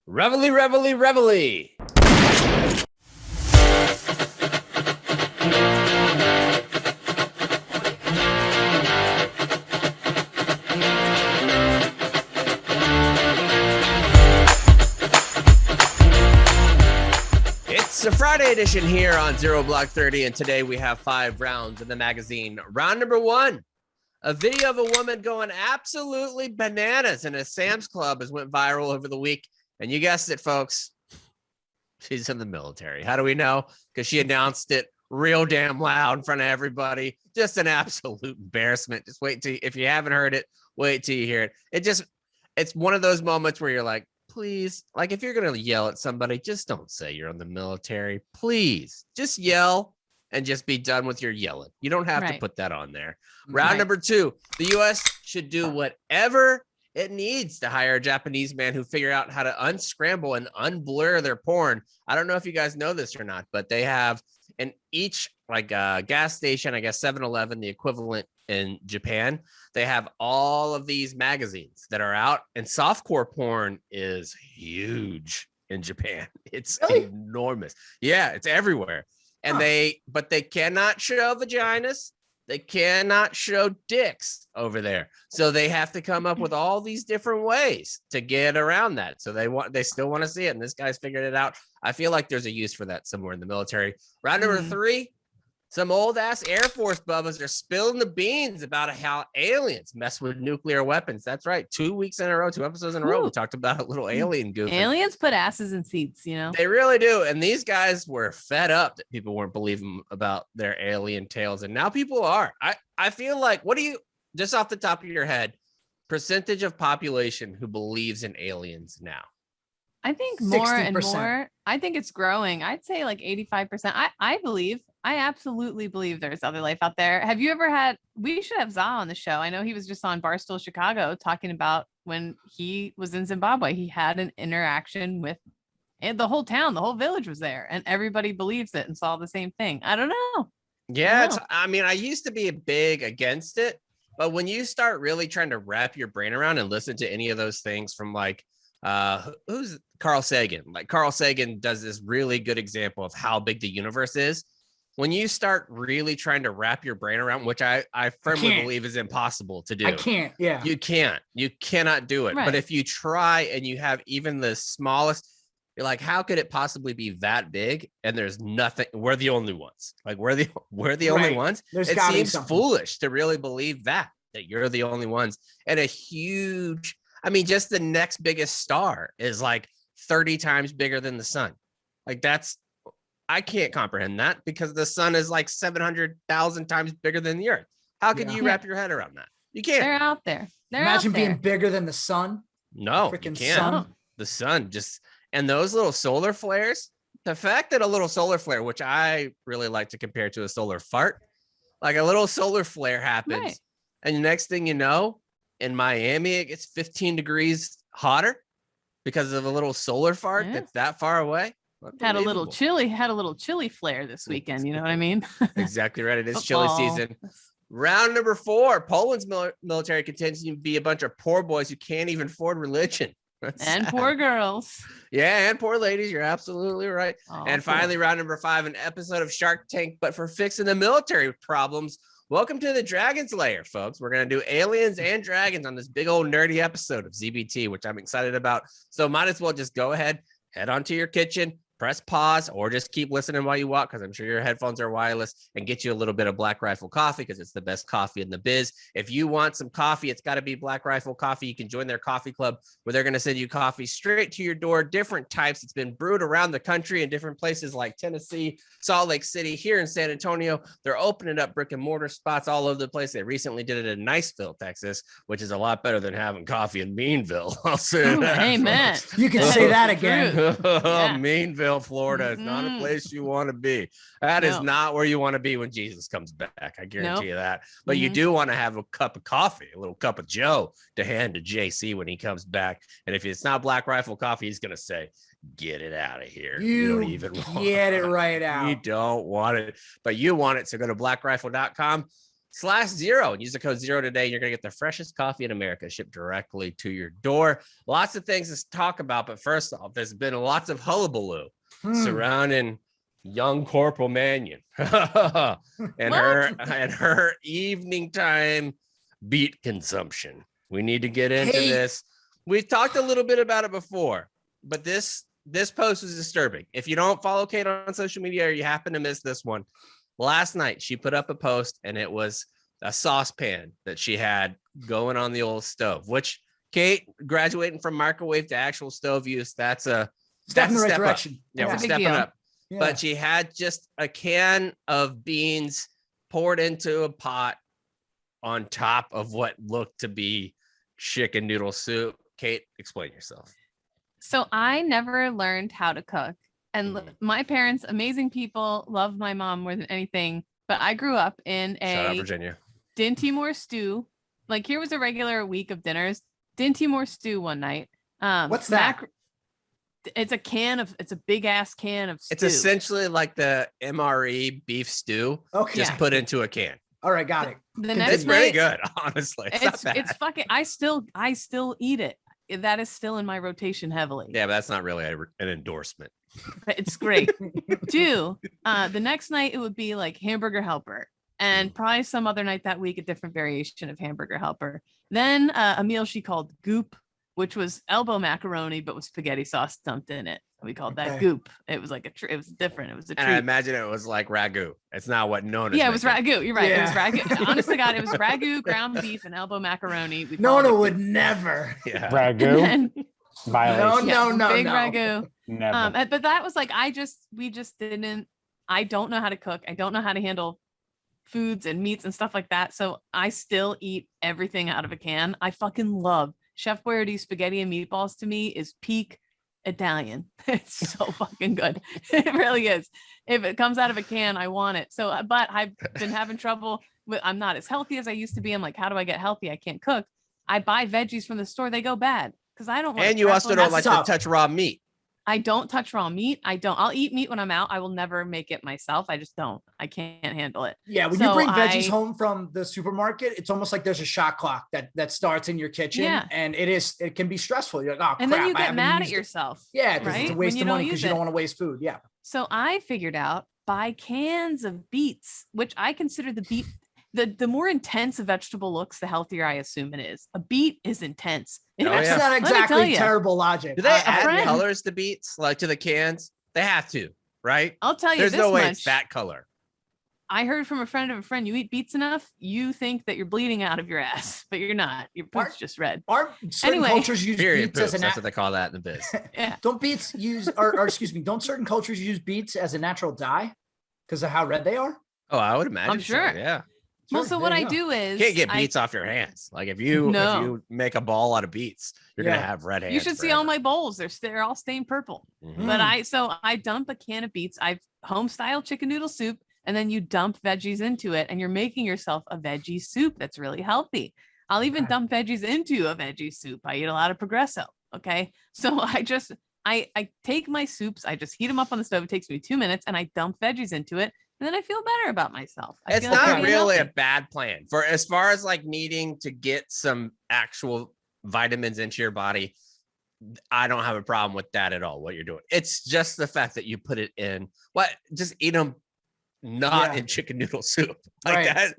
Reveille, reveille, reveille. It's a Friday edition here on Zero Block 30, and today we have 5 rounds in the magazine. Round number 1, a video of a woman going absolutely bananas in a Sam's Club has went viral over the week. And you guessed it, folks. She's in the military. How do we know? Because she announced it real damn loud in front of everybody. Just an absolute embarrassment. Just wait till, if you haven't heard it, wait till you hear it. It's one of those moments where you're like, please, like if you're going to yell at somebody, just don't say you're in the military. Please just yell and just be done with your yelling. You don't have to put that on there. Round number 2, the U.S. should do whatever it needs to hire a Japanese man who figure out how to unscramble and unblur their porn. I don't know if you guys know this or not, but they have in each gas station, I guess 7-Eleven, the equivalent in Japan, they have all of these magazines that are out, and softcore porn is huge in Japan. It's enormous. Yeah, it's everywhere. And they cannot show vaginas. They cannot show dicks over there. So they have to come up with all these different ways to get around that. So they still want to see it. And this guy's figured it out. I feel like there's a use for that somewhere in the military. Round number 3, some old ass Air Force bubbas are spilling the beans about how aliens mess with nuclear weapons. That's right. 2 weeks in a row, 2 episodes in a row, we talked about a little alien goof. Aliens put asses in seats, you know? They really do. And these guys were fed up that people weren't believing about their alien tales. And now people are. I feel like, what do you, just off the top of your head, percentage of population who believes in aliens now? I think more 60%. And more. I think it's growing. I'd say like 85%. I absolutely believe there's other life out there. Have you ever had, we should have Za on the show. I know he was just on Barstool Chicago talking about when he was in Zimbabwe, he had an interaction with the whole town, the whole village was there and everybody believes it and saw the same thing. I don't know. Yeah. I used to be big against it, but when you start really trying to wrap your brain around and listen to any of those things from like, who's Carl Sagan? Like Carl Sagan does this really good example of how big the universe is. When you start really trying to wrap your brain around, which I firmly believe is impossible to do. I can't. Yeah. You cannot do it. Right. But if you try and you have even the smallest, you're like, how could it possibly be that big? And there's nothing. We're the only ones. Like we're the only ones. It seems foolish to really believe that you're the only ones. And a huge, just the next biggest star is like 30 times bigger than the sun. Like I can't comprehend that because the sun is like 700,000 times bigger than the earth. How can you wrap your head around that? You can't. They're out there. Imagine being bigger than the sun. No, you can't. Sun. The sun and those little solar flares, the fact that a little solar flare, which I really like to compare to a solar fart, like a little solar flare happens. And the next thing you know, in Miami, it gets 15 degrees hotter because of a little solar fart that's that far away. Had a little chilly flare this weekend. You know what I mean? Exactly right. It is chilly season. Round number 4, Poland's military continues to be a bunch of poor boys who can't even afford religion. And poor girls. Yeah, and poor ladies. You're absolutely right. And finally, round number 5, an episode of Shark Tank, but for fixing the military problems. Welcome to the Dragon's Lair, folks. We're going to do aliens and dragons on this big old nerdy episode of ZBT, which I'm excited about. So might as well just go ahead, head onto your kitchen, press pause, or just keep listening while you walk, because I'm sure your headphones are wireless, and get you a little bit of Black Rifle coffee because it's the best coffee in the biz. If you want some coffee, it's got to be Black Rifle coffee. You can join their coffee club where they're going to send you coffee straight to your door, different types. It's been brewed around the country in different places like Tennessee, Salt Lake City, here in San Antonio. They're opening up brick and mortar spots all over the place. They recently did it in Niceville, Texas, which is a lot better than having coffee in Meanville. I'll say that. Amen. You can say that again. Meanville, Florida is not a place you want to be. That is not where you want to be when Jesus comes back. I guarantee you that. But you do want to have a cup of coffee, a little cup of Joe to hand to JC when he comes back. And if it's not Black Rifle coffee, he's going to say, get it out of here. You don't even get it right out. You don't want it, but you want it. So go to blackrifle.com. /0 and use the code 0 today. You're going to get the freshest coffee in America shipped directly to your door. Lots of things to talk about, but first off, there's been lots of hullabaloo surrounding young Corporal Mannion and her evening time beat consumption. We need to get into this. We've talked a little bit about it before, but this post was disturbing. If you don't follow Kate on social media or you happen to miss this one, last night she put up a post and it was a saucepan that she had going on the old stove, which Kate, graduating from microwave to actual stove use, that's a step in the right direction. Yeah, we're stepping up. Yeah. But she had just a can of beans poured into a pot on top of what looked to be chicken noodle soup. Kate, explain yourself. So I never learned how to cook. And my parents, amazing people, love my mom more than anything. But I grew up in a Virginia. Dinty-Moore stew. Like, here was a regular week of dinners. Dinty-Moore stew one night. What's that? It's a big ass can of stew. It's essentially like the MRE beef stew, just put into a can. All right, got it. It's pretty good, honestly. It's fucking. I still eat it. That is still in my rotation heavily. Yeah, but that's not really an endorsement. It's great. The next night it would be like hamburger helper, and probably some other night that week a different variation of hamburger helper. Then a meal she called goop, which was elbow macaroni but with spaghetti sauce dumped in it. We called that goop. It was like it was different. It was a treat. And I imagine it was like ragu. It's not what known as. Yeah, it was ragu. You're right. Yeah. It was ragu. Honest to God, it was ragu, ground beef, and elbow macaroni. Nona would never. Yeah. Ragu. Violation. No. Big ragu. Never. But that was like we just didn't. I don't know how to cook. I don't know how to handle foods and meats and stuff like that. So I still eat everything out of a can. I fucking love Chef Boyardee's spaghetti and meatballs. To me, is peak Italian. It's so fucking good. It really is. If it comes out of a can, I want it. So, but I've been having trouble with, I'm not as healthy as I used to be. I'm like, how do I get healthy? I can't cook. I buy veggies from the store. They go bad because I don't want. And you also don't like to touch raw meat. I don't touch raw meat. I'll eat meat when I'm out. I will never make it myself. I just don't. I can't handle it. Yeah, when you bring veggies home from the supermarket, it's almost like there's a shot clock that starts in your kitchen, and it can be stressful. You're like, oh, and crap, then you get mad at yourself. Yeah, because it's a waste of money because you don't want to waste food. Yeah. So I figured out buy cans of beets, which I consider the beet. The more intense a vegetable looks, the healthier I assume it is. A beet is intense. That's not exactly terrible logic. Do they add colors to beets, like to the cans? They have to, right? I'll tell you, there's no way it's that color. I heard from a friend of a friend, you eat beets enough, you think that you're bleeding out of your ass, but you're not. Your poop's just red. Aren't certain cultures use beets as that's what they call that in the biz. Yeah. Don't beets use, or excuse me, don't certain cultures use beets as a natural dye because of how red they are? Oh, I would imagine. I'm sure. So, yeah. Well, so what I do is you can't get beets off your hands. Like if you make a ball out of beets, you're gonna have red hands. You should see all my bowls. They're all stained purple. Mm-hmm. But I dump a can of beets. I've home style chicken noodle soup, and then you dump veggies into it, and you're making yourself a veggie soup that's really healthy. I'll even dump veggies into a veggie soup. I eat a lot of Progresso. Okay, so I take my soups. I just heat them up on the stove. It takes me 2 minutes, and I dump veggies into it. And then I feel better about myself. It's not really a bad plan for as far as like needing to get some actual vitamins into your body. I don't have a problem with that at all. What you're doing. It's just the fact that you put it in just eat them not in chicken noodle soup like that.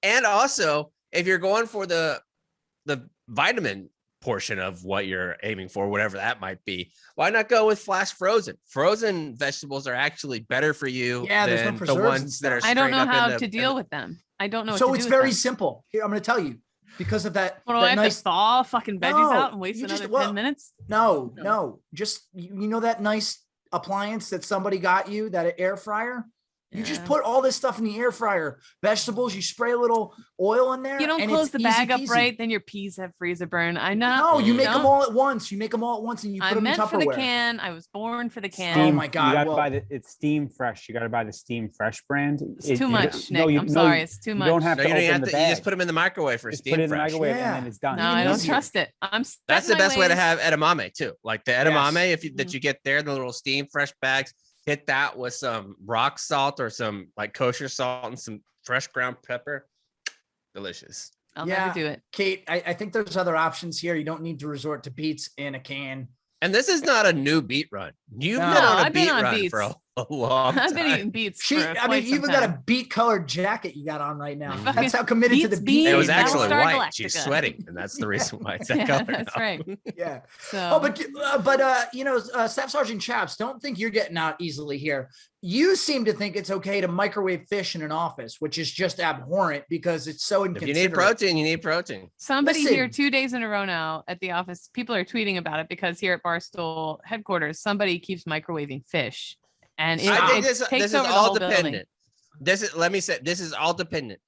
And also if you're going for the vitamin portion of what you're aiming for, whatever that might be, why not go with flash frozen vegetables are actually better for you than the ones that are I don't know how to deal with them. I don't know so it's very simple. Here I'm going to tell you because of that. Well, I have to thaw fucking veggies out and waste another 10 minutes. No, just you know that nice appliance that somebody got you, that air fryer. You just put all this stuff in the air fryer. Vegetables, you spray a little oil in there. You don't close the bag up right, then your peas have freezer burn. I know. No, you make them all at once. You make them all at once and you put them in Tupperware. I meant for the can. I was born for the can. Oh my God. You got to buy it's Steam Fresh. You got to buy the Steam Fresh brand. It's too much, Nick. I'm sorry. It's too much. You don't have to open the bag. You just put them in the microwave for Steam Fresh. Put it in the microwave and then it's done. No, I don't trust it. That's the best way to have edamame too. Like the edamame that you get there, the little Steam Fresh bags. Hit that with some rock salt or some like kosher salt and some fresh ground pepper. delicious. I'll never do it. Kate, I think there's other options here. You don't need to resort to beets in a can. And this is not a new beet run. You've been on a I've been beet on run beets. for a long time. I've been eating beets. For I mean, quite you some even got time. a beet colored jacket you got on right now. Fucking That's how committed to the beets beet. It was Beans, actually Battlestar white. She's Galactica. sweating, and that's the reason why it's that Yeah, color. that's now. right. Yeah. So, Staff Sergeant Chaps, don't think you're getting out easily here. You seem to think it's okay to microwave fish in an office, which is just abhorrent because it's so If inconsiderate. you need protein, you need protein. somebody Listen. here 2 days in a row now at the office, people are tweeting about it because here at Barstool headquarters, somebody keeps microwaving fish. And it, I think it this takes is over the all whole building. dependent. Let me say, this is all dependent.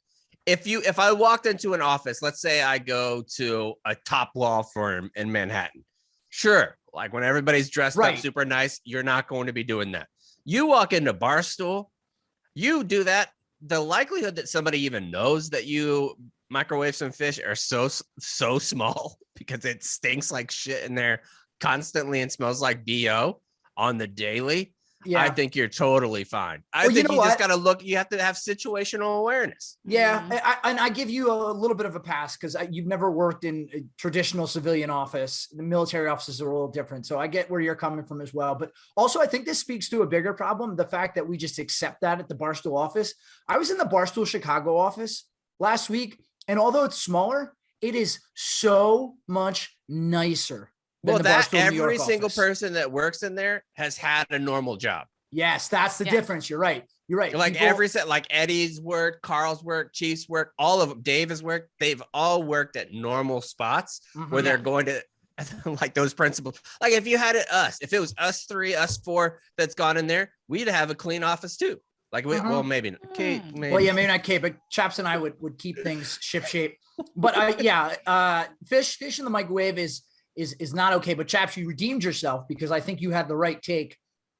If I walked into an office, let's say I go to a top law firm in Manhattan, sure, like when everybody's dressed Right. up super nice, you're not going to be doing that. You walk into Barstool, you do that, the likelihood that somebody even knows that you microwave some fish are so small because it stinks like shit in there constantly and smells like BO on the daily. Yeah. I think you're totally fine. I Well, you think know you just what? got to look, you have to have situational awareness. Yeah, Mhm. and I give you a little bit of a pass because you've never worked in a traditional civilian office. The military offices are a little different. So I get where you're coming from as well. But also, I think this speaks to a bigger problem, the fact that we just accept that at the Barstool office. I was in the Barstool Chicago office last week, and although it's smaller, it is so much nicer than Well, the that Barstool New York every single office. person that works in there has had a normal job. Yes, that's the Yeah. difference. You're right. You're right. Like People- every set, like Eddie's worked, Carl's worked, Chief's worked, all of them, Dave has worked. They've all worked at normal spots where Mhm. they're going to like those principles. Like if you had it if it was us three, us four that's gone in there, we'd have a clean office too. Like well, maybe not. Kate, maybe. Well, yeah, maybe not Kate, but Chaps and I would keep things ship shape. But fish in the microwave is not okay. But Chaps, you redeemed yourself because I think you had the right take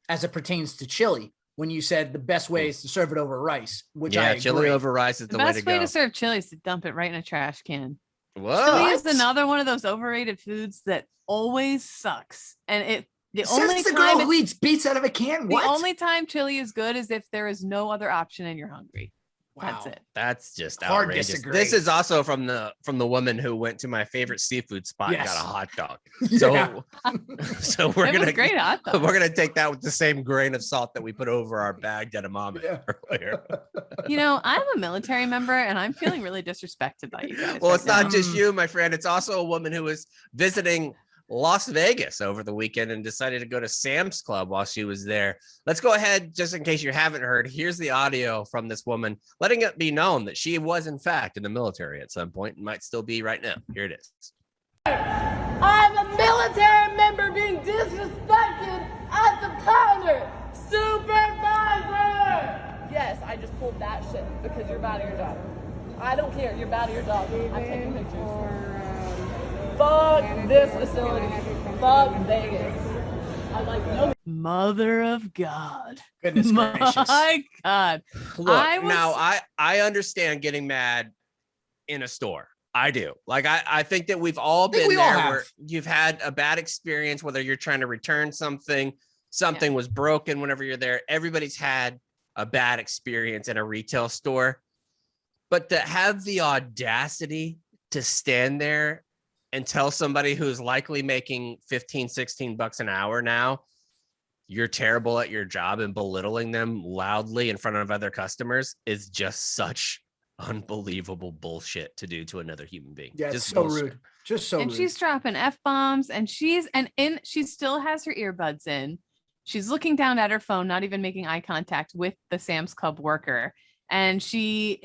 as it pertains to chili when you said the best way is to serve it over rice, which I yeah, agree. chili over rice is The the way best to way go. to serve chili is to dump it right in a trash can. Whoa. Chili is What? another one of those overrated foods that always sucks. And the Says only the time girl who eats beets out of a can. the What? only time chili is good is if there is no other option and you're hungry. That's Wow. it. That's just Hard outrageous. disagree. This is also from the woman who went to my favorite seafood spot and Yes. got a hot dog. Yeah. So we're It was gonna great hot dog. we're gonna take that with the same grain of salt that we put over our bagged edamame Yeah. earlier. You know, I'm a military member and I'm feeling really disrespected by you guys. Well, right it's not now. just you, my friend. It's also a woman who was visiting Las Vegas over the weekend and decided to go to Sam's Club while she was there. Let's go ahead, just in case you haven't heard. Here's the audio from this woman, letting it be known that she was, in fact, in the military at some point and might still be right now. Here it is. I'm a military member being disrespected at the counter. Supervisor! Yes, I just pulled that shit because you're bad at your job. I don't care. You're bad at your job. I'm taking pictures. Fuck this facility. Fuck Vegas. I'm like, no. Mother of God. Goodness gracious. My God. Look, now I understand getting mad in a store. I do. Like I think that we've all think been we all there have. where you've had a bad experience, whether you're trying to return something was broken whenever you're there. Everybody's had a bad experience in a retail store. But to have the audacity to stand there and tell somebody who's likely making 15, 16 bucks an hour now, you're terrible at your job and belittling them loudly in front of other customers is just such unbelievable bullshit to do to another human being. Yeah, it's Just so bullshit. rude. Just so And rude. she's dropping F-bombs and she still has her earbuds in. She's looking down at her phone, not even making eye contact with the Sam's Club worker. And she's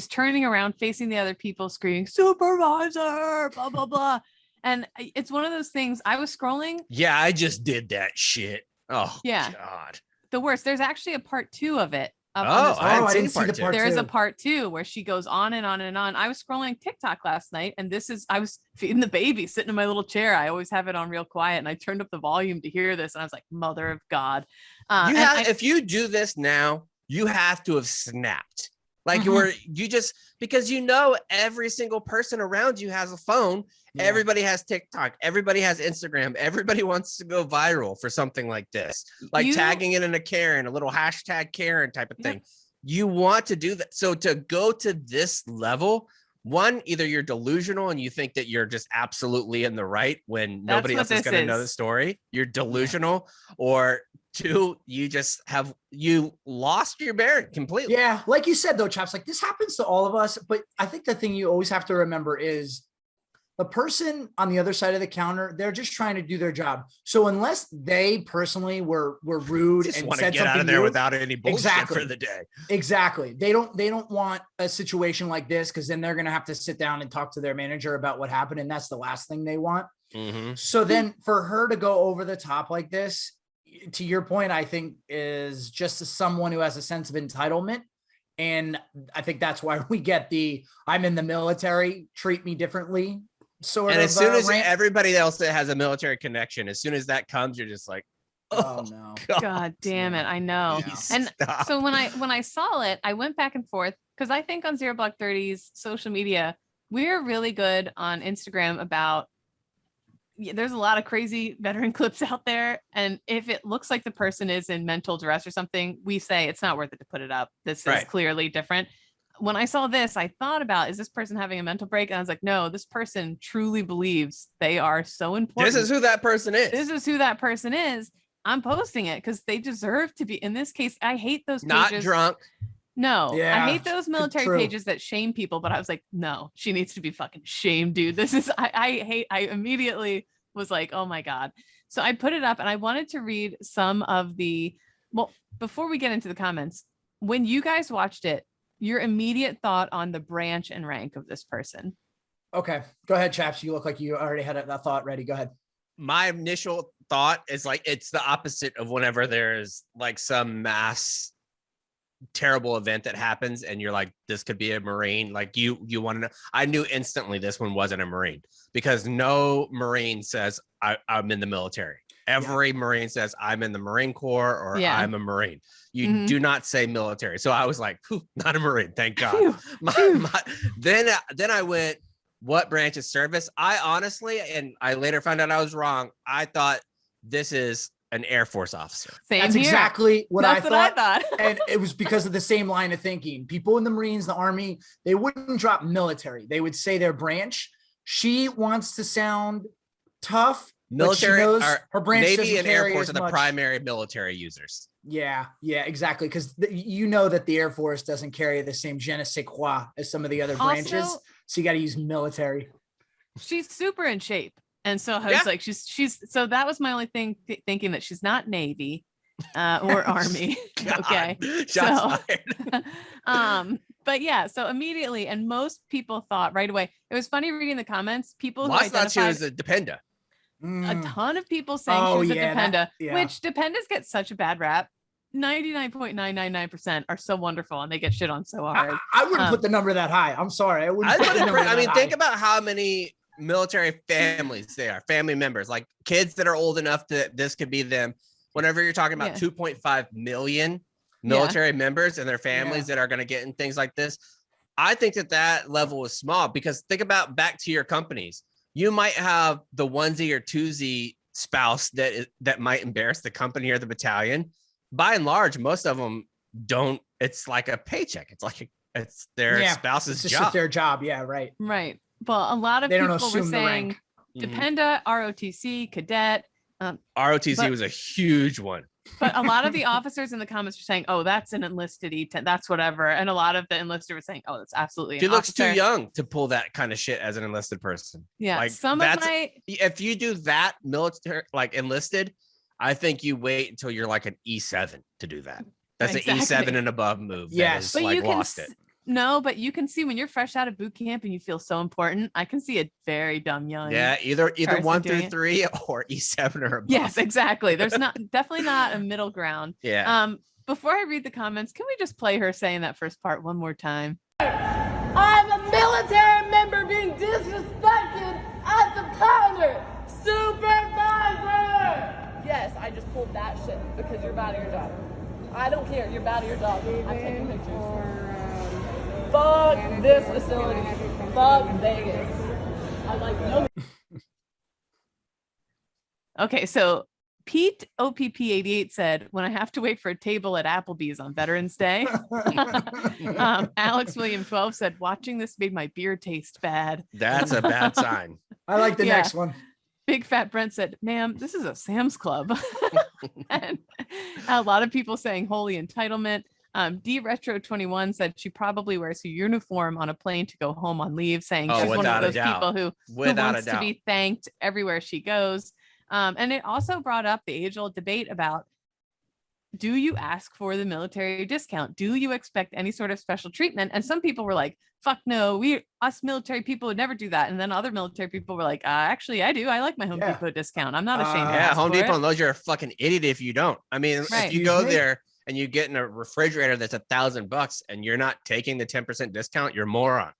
turning around, facing the other people, screaming, "Supervisor, blah, blah, blah." And it's one of those things. I was scrolling. Yeah, I just did that shit. Oh, Yeah. God. The worst. There's actually a part 2 of it. up on Oh, this I hadn't I seen didn't see part the two. part There is a two. part 2 where she goes on and on and on. I was scrolling TikTok last night and I was feeding the baby sitting in my little chair. I always have it on real quiet and I turned up the volume to hear this and I was like, mother of God. If you do this now, you have to have snapped. Like because every single person around you has a phone. Yeah. Everybody has TikTok. Everybody has Instagram. Everybody wants to go viral for something like this, like tagging it in a Karen, a little hashtag Karen type of thing. you want to do that. So to go to this level, one, either you're delusional and you think that you're just absolutely in the right when nobody else is going to know the story. You're delusional. Or two, you lost your bearing completely. Yeah. Like you said, though, Chaps, like this happens to all of us. But I think the thing you always have to remember is the person on the other side of the counter, they're just trying to do their job. So unless they personally were rude Just and want said to get out of something there rude, without any bullshit for the day. Exactly. They don't want a situation like this, because then they're going to have to sit down and talk to their manager about what happened. And that's the last thing they want. Mm-hmm. So then for her to go over the top like this, to your point, I think is just someone who has a sense of entitlement. And I think that's why we get I'm in the military, treat me differently sort of. And as soon as rant. everybody else that has a military connection, as soon as that comes, you're just like, oh no, God damn it. I know. And so when I saw it, I went back and forth because I think on Zero Block 30's social media, we're really good on Instagram about, there's a lot of crazy veteran clips out there. And if it looks like the person is in mental duress or something, we say it's not worth it to put it up. This is clearly different. When I saw this, I thought about, is this person having a mental break? And I was like, no, this person truly believes they are so important. This is who that person is. This is who that person is. I'm posting it because they deserve to be. In this case, I hate those pages. Not drunk. No, Yeah, I hate those military pages that shame people. But I was like, no, she needs to be fucking shamed, dude. This is, I immediately was like, oh my God. So I put it up and I wanted to read some of before we get into the comments, when you guys watched it, your immediate thought on the branch and rank of this person. Okay, go ahead, Chaps. You look like you already had a thought ready. Go ahead. My initial thought is like, it's the opposite of whenever there's like some mass terrible event that happens and you're like, this could be a Marine. Like you want to know. I knew instantly this one wasn't a Marine because no Marine says I'm in the military. Every Marine says I'm in the Marine Corps or I'm a Marine. You do not say military. So I was like, not a Marine. Thank God. Then I went, what branch of service? I honestly, and I later found out I was wrong. I thought this is an Air Force officer. That's exactly what I thought. What And it was because of the same line of thinking. People in the Marines, the Army, they wouldn't drop military. They would say their branch. She wants to sound tough. Military, her branch Navy and Air Force are the much. primary military users. Yeah, exactly. Because you know that the Air Force doesn't carry the same je ne sais quoi as some of the other branches. So you got to use military. She's super in shape. And so I was like, she's so that was my only thing thinking that she's not Navy or Army. Okay. Shots fired. But yeah, so immediately, and most people thought right away, it was funny reading the comments. People I thought she was a dependa. A ton of people saying she was a dependa, which dependas get such a bad rap. 99.999% are so wonderful and they get shit on so hard. I wouldn't put the number that high. I'm sorry. I wouldn't. Think about how many military families they are, family members, like kids that are old enough that this could be them. Whenever you're talking about 2.5 million military members and their families that are going to get in things like this, I think that level is small because think about back to your companies. You might have the onesie or twosie spouse that might embarrass the company or the battalion. By and large, most of them don't. It's like a paycheck. It's like it's their spouse's it's job. just their job. Yeah, right. Right. Well, a lot of people were saying dependa, ROTC, cadet. ROTC was a huge one. But a lot of the officers in the comments were saying, oh, that's an enlisted E10, that's whatever. And a lot of the enlisted were saying, oh, that's absolutely. She looks too young to pull that kind of shit as an enlisted person. Yeah. Like if you do that military, like enlisted, I think you wait until you're like an E7 to do that. That's an E7 and above move. Yes. But like you lost it. No, but you can see when you're fresh out of boot camp and you feel so important. I can see a very dumb young. Yeah, either 1 through 3 or E7 or above. Yes, exactly. There's definitely not a middle ground. Yeah. Before I read the comments, can we just play her saying that first part one more time? I'm a military member being disrespected at the counter. Supervisor! Yes, I just pulled that shit because you're bad at your job. I don't care. You're bad at your job. I'm taking pictures. Fuck this facility. Fuck Vegas. I'm like, no. Okay, so Pete OPP88 said, when I have to wait for a table at Applebee's on Veterans Day. Alex William 12 said, watching this made my beer taste bad. That's a bad sign. I like the Yeah. next one. Big Fat Brent said, ma'am, this is a Sam's Club. And a lot of people saying holy entitlement. D Retro 21 said she probably wears her uniform on a plane to go home on leave, saying she's one of those people who wants to be thanked everywhere she goes. And it also brought up the age-old debate about, do you ask for the military discount? Do you expect any sort of special treatment? And some people were like, fuck no, us military people would never do that. And then other military people were like, actually, I do. I like my Home Depot discount. I'm not ashamed. Yeah, Home Depot knows you're a fucking idiot if you don't. I mean, if you go there and you get in a refrigerator that's $1,000 and you're not taking the 10% discount, you're a moron.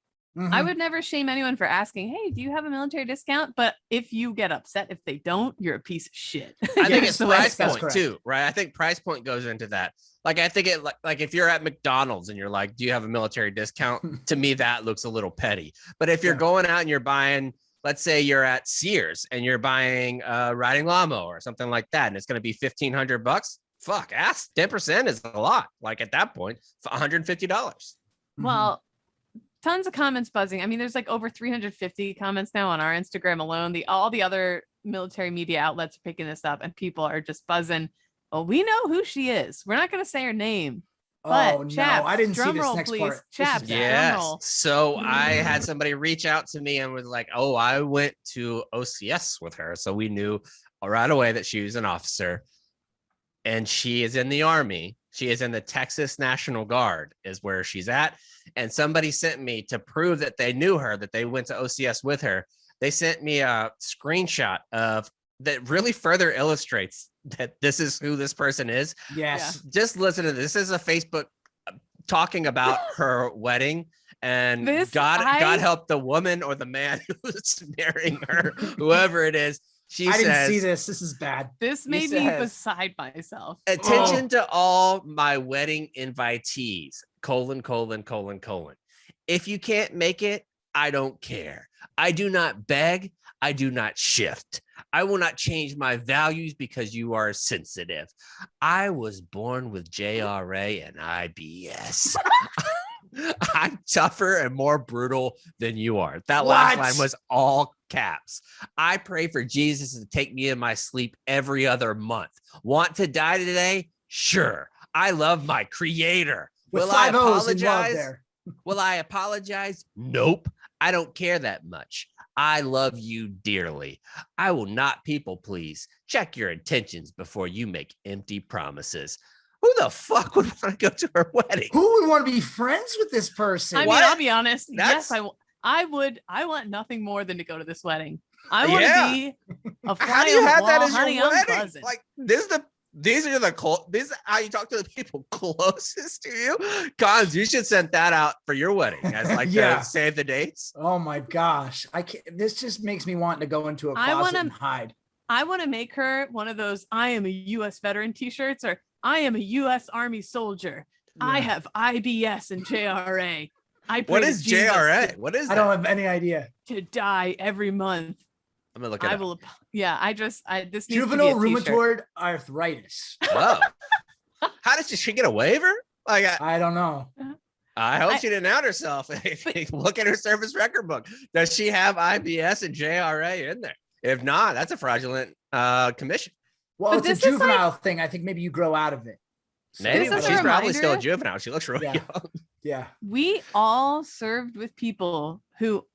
I would never shame anyone for asking, hey, do you have a military discount? But if you get upset if they don't, you're a piece of shit. I think it's price point too, right? I think price point goes into that. Like, I think it like if you're at McDonald's and you're like, do you have a military discount? To me, that looks a little petty. But if you're going out and you're buying, let's say you're at Sears and you're buying a riding lawnmower or something like that, and it's going to be $1,500, fuck, ask 10% is a lot. Like at that point, $150. Well, tons of comments buzzing. I mean, there's like over 350 comments now on our Instagram alone. All the other military media outlets are picking this up, and people are just buzzing. Oh, we know who she is. We're not going to say her name. But Chaps, I didn't see drum this roll, next please. part. Chaps, yes. drum roll. So I had somebody reach out to me and was like, oh, I went to OCS with her. So we knew right away that she was an officer, and she is in the Army. She is in the Texas National Guard is where she's at. And somebody sent me to prove that they knew her, that they went to OCS with her. They sent me a screenshot of that really further illustrates that this is who this person is. Yes. Just listen to this. This is a Facebook talking about her wedding, and God help the woman or the man who's marrying her, whoever it is. I didn't see this. This is bad. This made me beside myself. Attention to all my wedding invitees, : If you can't make it, I don't care. I do not beg. I do not shift. I will not change my values because you are sensitive. I was born with JRA and IBS. I'm tougher and more brutal than you are. That last line was all caps. I pray for Jesus to take me in my sleep every other month. Want to die today? Sure. I love my creator. Will I apologize? Will I apologize? Nope. I don't care that much. I love you dearly. I will not people please. Check your intentions before you make empty promises. Who the fuck would want to go to her wedding? Who would want to be friends with this person? I mean, I'll be honest. Yes, I would. I want nothing more than to go to this wedding. I want to be a fly How do you on the have wall, that as honey, your I'm wedding? buzzing. Like these are how you talk to the people closest to you. Cons, you should send that out for your wedding as like save the dates. Oh my gosh. I can't, this just makes me want to go into a closet and hide. I want to make her one of those I am a U.S. veteran t-shirts, or I am a U.S. Army soldier. Yeah. I have IBS and JRA. What is JRA? What is that? I don't have any idea. To die every month. I'm gonna look at it. This juvenile rheumatoid arthritis. Oh. How did she get a waiver? Like I don't know. I hope she didn't out herself. Look at her service record book. Does she have IBS and JRA in there? If not, that's a fraudulent commission. Well, it's a juvenile thing. I think maybe you grow out of it. Maybe, but she's probably still a juvenile. She looks really young. Yeah. We all served with people who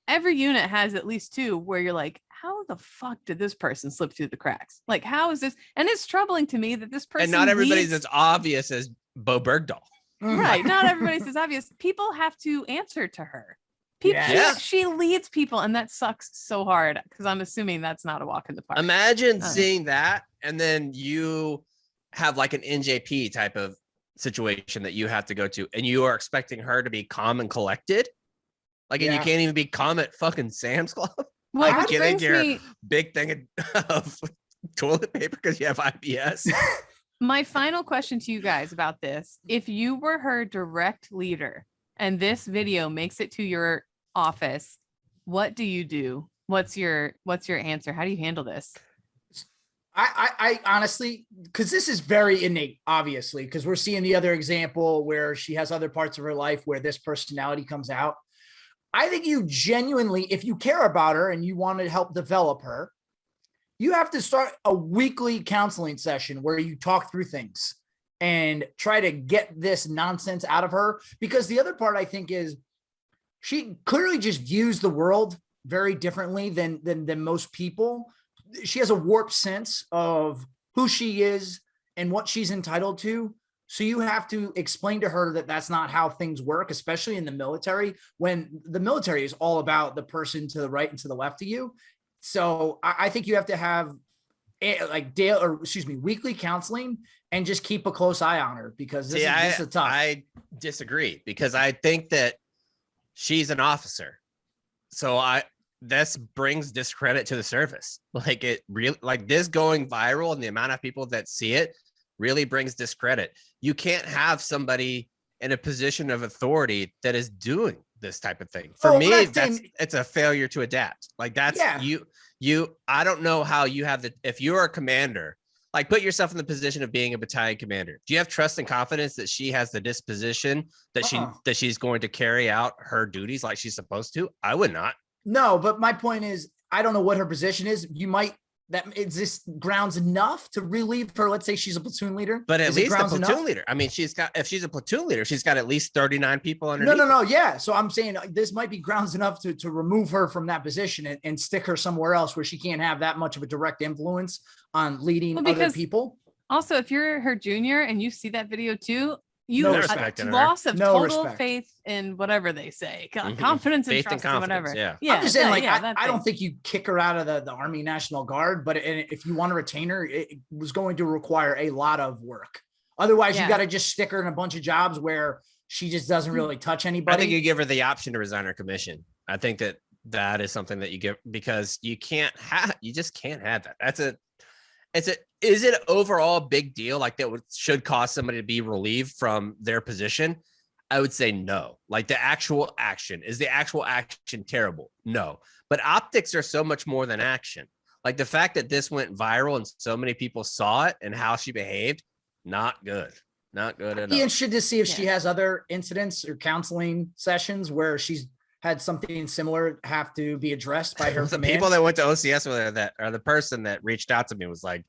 every unit has at least two where you're like, how the fuck did this person slip through the cracks? Like, how is this? And it's troubling to me that this person. And not everybody's as obvious as Bo Bergdahl. Right. Not everybody's as obvious. People have to answer to her. She leads people, and that sucks so hard because I'm assuming that's not a walk in the park. Imagine seeing that, and then you have like an NJP type of situation that you have to go to, and you are expecting her to be calm and collected. Like, and you can't even be calm at fucking Sam's Club. Well, like getting your big thing of toilet paper because you have IBS. My final question to you guys about this: if you were her direct leader and this video makes it to your office, what do you do? What's your answer? How do you handle this? I honestly, because this is very innate, obviously, because we're seeing the other example where she has other parts of her life where this personality comes out. I think you genuinely, if you care about her and you want to help develop her, you have to start a weekly counseling session where you talk through things and try to get this nonsense out of her. Because the other part I think is she clearly just views the world very differently than most people. She has a warped sense of who she is and what she's entitled to. So you have to explain to her that that's not how things work, especially in the military, when the military is all about the person to the right and to the left of you. So I think you have to have weekly counseling and just keep a close eye on her, because this is tough. I disagree, because I think that she's an officer. So this brings discredit to the service. Like it really, like this going viral and the amount of people that see it really brings discredit. You can't have somebody in a position of authority that is doing this type of thing. For me, it's a failure to adapt. Like that's I don't know how you have if you're a commander, like put yourself in the position of being a battalion commander. Do you have trust and confidence that she has the disposition that she's going to carry out her duties like she's supposed to? I would not. No, but my point is, I don't know what her position is. That is this grounds enough to relieve her. Let's say she's a platoon leader, but at least a platoon leader. I mean, if she's a platoon leader, she's got at least 39 people underneath. No. Yeah. So I'm saying this might be grounds enough to remove her from that position and stick her somewhere else where she can't have that much of a direct influence on leading other people. Also, if you're her junior and you see that video too, loss of total faith in whatever they say, confidence and trust and whatever. Yeah. I'm just saying, I don't think you kick her out of the Army National Guard, but if you want to retain her, it was going to require a lot of work. Otherwise, you got to just stick her in a bunch of jobs where she just doesn't really touch anybody. I think you give her the option to resign her commission. I think that is something that you give, because you just can't have that. Is it overall a big deal? Like that should cause somebody to be relieved from their position? I would say no. Like the actual action, is the actual action terrible? No, but optics are so much more than action. Like the fact that this went viral and so many people saw it and how she behaved, not good at all. I'd be interested to see if she has other incidents or counseling sessions where she's had something similar have to be addressed by her. The people that went to OCS with her, the person that reached out to me was like,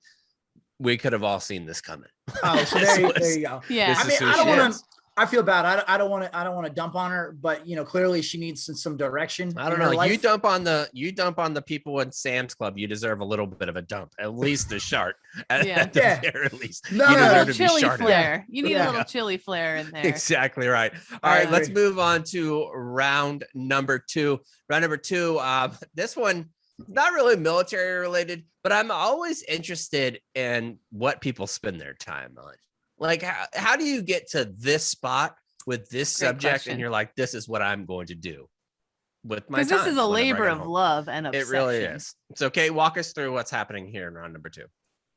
we could have all seen this coming. Oh, so there you go. Yeah. I mean, I don't want to, I feel bad. I don't want to dump on her, but clearly she needs some direction. I don't know. You dump on the people in Sam's Club. You deserve a little bit of a dump, at least a shart. At the very least. No, you need a little chili flair. You need a little chili flair in there. Exactly right. All right, let's move on to round number two. Round number two. This one, not really military related, but I'm always interested in what people spend their time on. Like, how do you get to this spot with this subject question. And you're like, this is what I'm going to do with my time? Because this is a labor of love and obsession. It really is. It's okay. Walk us through what's happening here in round number two.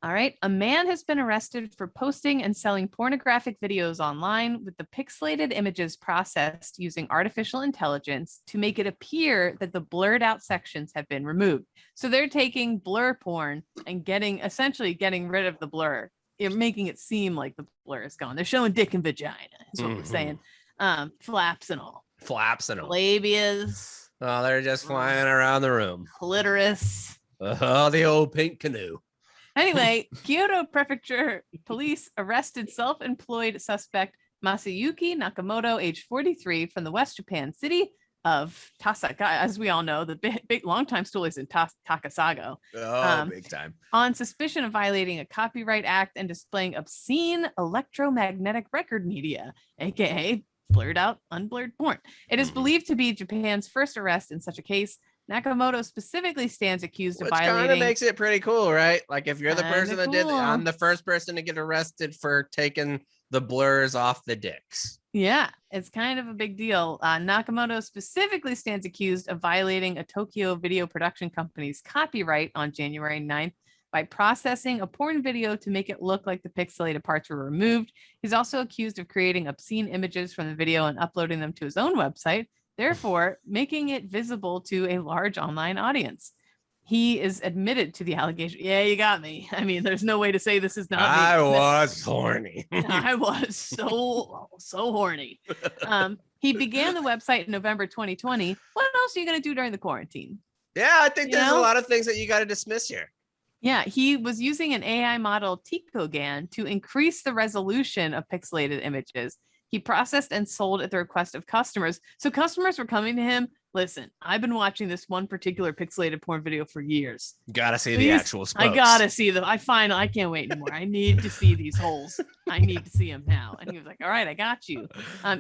All right. A man has been arrested for posting and selling pornographic videos online with the pixelated images processed using artificial intelligence to make it appear that the blurred out sections have been removed. So they're taking blur porn and essentially getting rid of the blur. You're making it seem like the blur is gone. They're showing dick and vagina, is what we're saying. Flaps and all. Labias. Oh, they're just flying around the room. Clitoris. Oh, the old pink canoe. Anyway, Kyoto Prefecture police arrested self-employed suspect Masayuki Nakamoto, age 43, from the West Japan city of Takasago. As we all know, the big long-time stool is in Takasago. Oh, big time. On suspicion of violating a copyright act and displaying obscene electromagnetic record media, aka blurred out, unblurred porn. It is believed to be Japan's first arrest in such a case. Nakamoto specifically stands accused of violating. Which kind of makes it pretty cool, right? Like if you're the person that did, I'm the first person to get arrested for taking the blurs off the dicks. Yeah, it's kind of a big deal. Nakamoto specifically stands accused of violating a Tokyo video production company's copyright on January 9th by processing a porn video to make it look like the pixelated parts were removed. He's also accused of creating obscene images from the video and uploading them to his own website, therefore making it visible to a large online audience. he is admitted to the allegation. Yeah, you got me. I mean, there's no way to say this is not me. I was horny. I was so horny. He began the website in November 2020. What else are you going to do during the quarantine? Yeah, I think there's a lot of things that you got to dismiss here. Yeah, he was using an AI model TicoGAN to increase the resolution of pixelated images. He processed and sold at the request of customers. So customers were coming to him. Listen, I've been watching this one particular pixelated porn video for years. Gotta see the actual spokes. I gotta see them. I can't wait anymore. I need to see these holes. I need to see them now. And he was like, all right, I got you.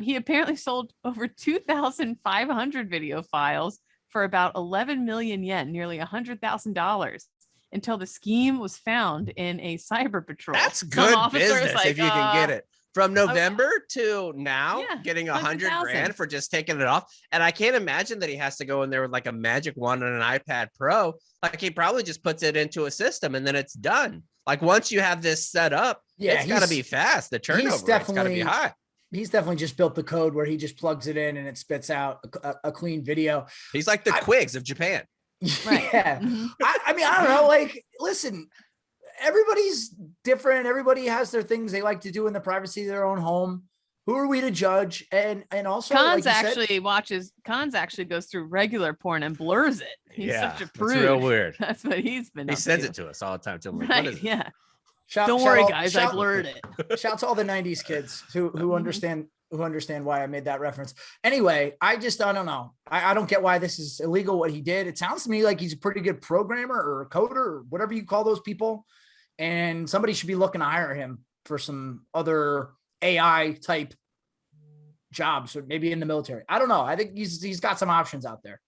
He apparently sold over 2,500 video files for about 11 million yen, nearly $100,000, until the scheme was found in a cyber patrol. That's good business if you can get it. From November to now, getting 100 grand for just taking it off. And I can't imagine that he has to go in there with like a magic wand on an iPad Pro. Like he probably just puts it into a system and then it's done. Like once you have this set up, it's got to be fast. The turnover rate's got to be high. He's definitely just built the code where he just plugs it in and it spits out a clean video. He's like the Quigs of Japan. Right. Yeah. Mm-hmm. I mean, I don't know. Like, listen, everybody's different. Everybody has their things they like to do in the privacy of their own home. Who are we to judge? And also, Cons actually goes through regular porn and blurs it. He's such a prude. It's real weird. That's what he's been. He sends it to us all the time. Too. Like, right? what is Yeah. Don't worry, guys. I blurred it. Shout to all the '90s kids who understand why I made that reference. Anyway, I don't know. I don't get why this is illegal. What he did. It sounds to me like he's a pretty good programmer or a coder or whatever you call those people. And somebody should be looking to hire him for some other AI type jobs, or maybe in the military. I don't know. I think he's got some options out there.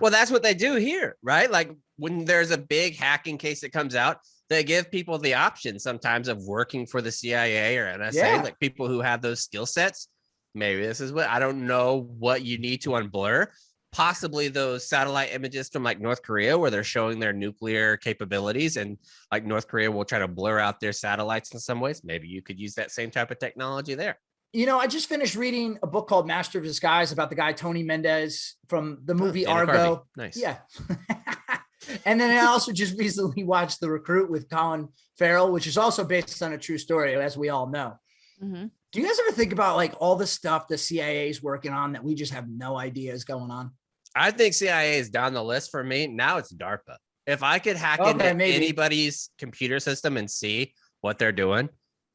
Well, that's what they do here, right? Like when there's a big hacking case that comes out, they give people the option sometimes of working for the CIA or NSA, like people who have those skill sets. Maybe this is what, I don't know what you need to unblur. Possibly those satellite images from like North Korea where they're showing their nuclear capabilities, and like North Korea will try to blur out their satellites in some ways. Maybe you could use that same type of technology there. You know, I just finished reading a book called Master of Disguise about the guy Tony Mendez from the movie Argo. Nice. Yeah. And then I also just recently watched The Recruit with Colin Farrell, which is also based on a true story, as we all know. Mm-hmm. Do you guys ever think about like all the stuff the CIA is working on that we just have no idea is going on? I think CIA is down the list for me. Now it's DARPA. If I could hack into anybody's computer system and see what they're doing,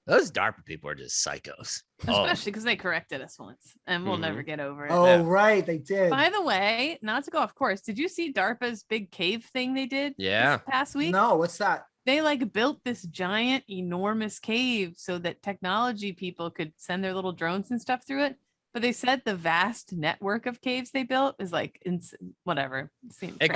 those DARPA people are just psychos. Especially because they corrected us once and we'll never get over it. Oh, right. They did. By the way, not to go off course, did you see DARPA's big cave thing they did this past week? No, what's that? They like built this giant, enormous cave so that technology people could send their little drones and stuff through it. But they said the vast network of caves they built is like whatever. It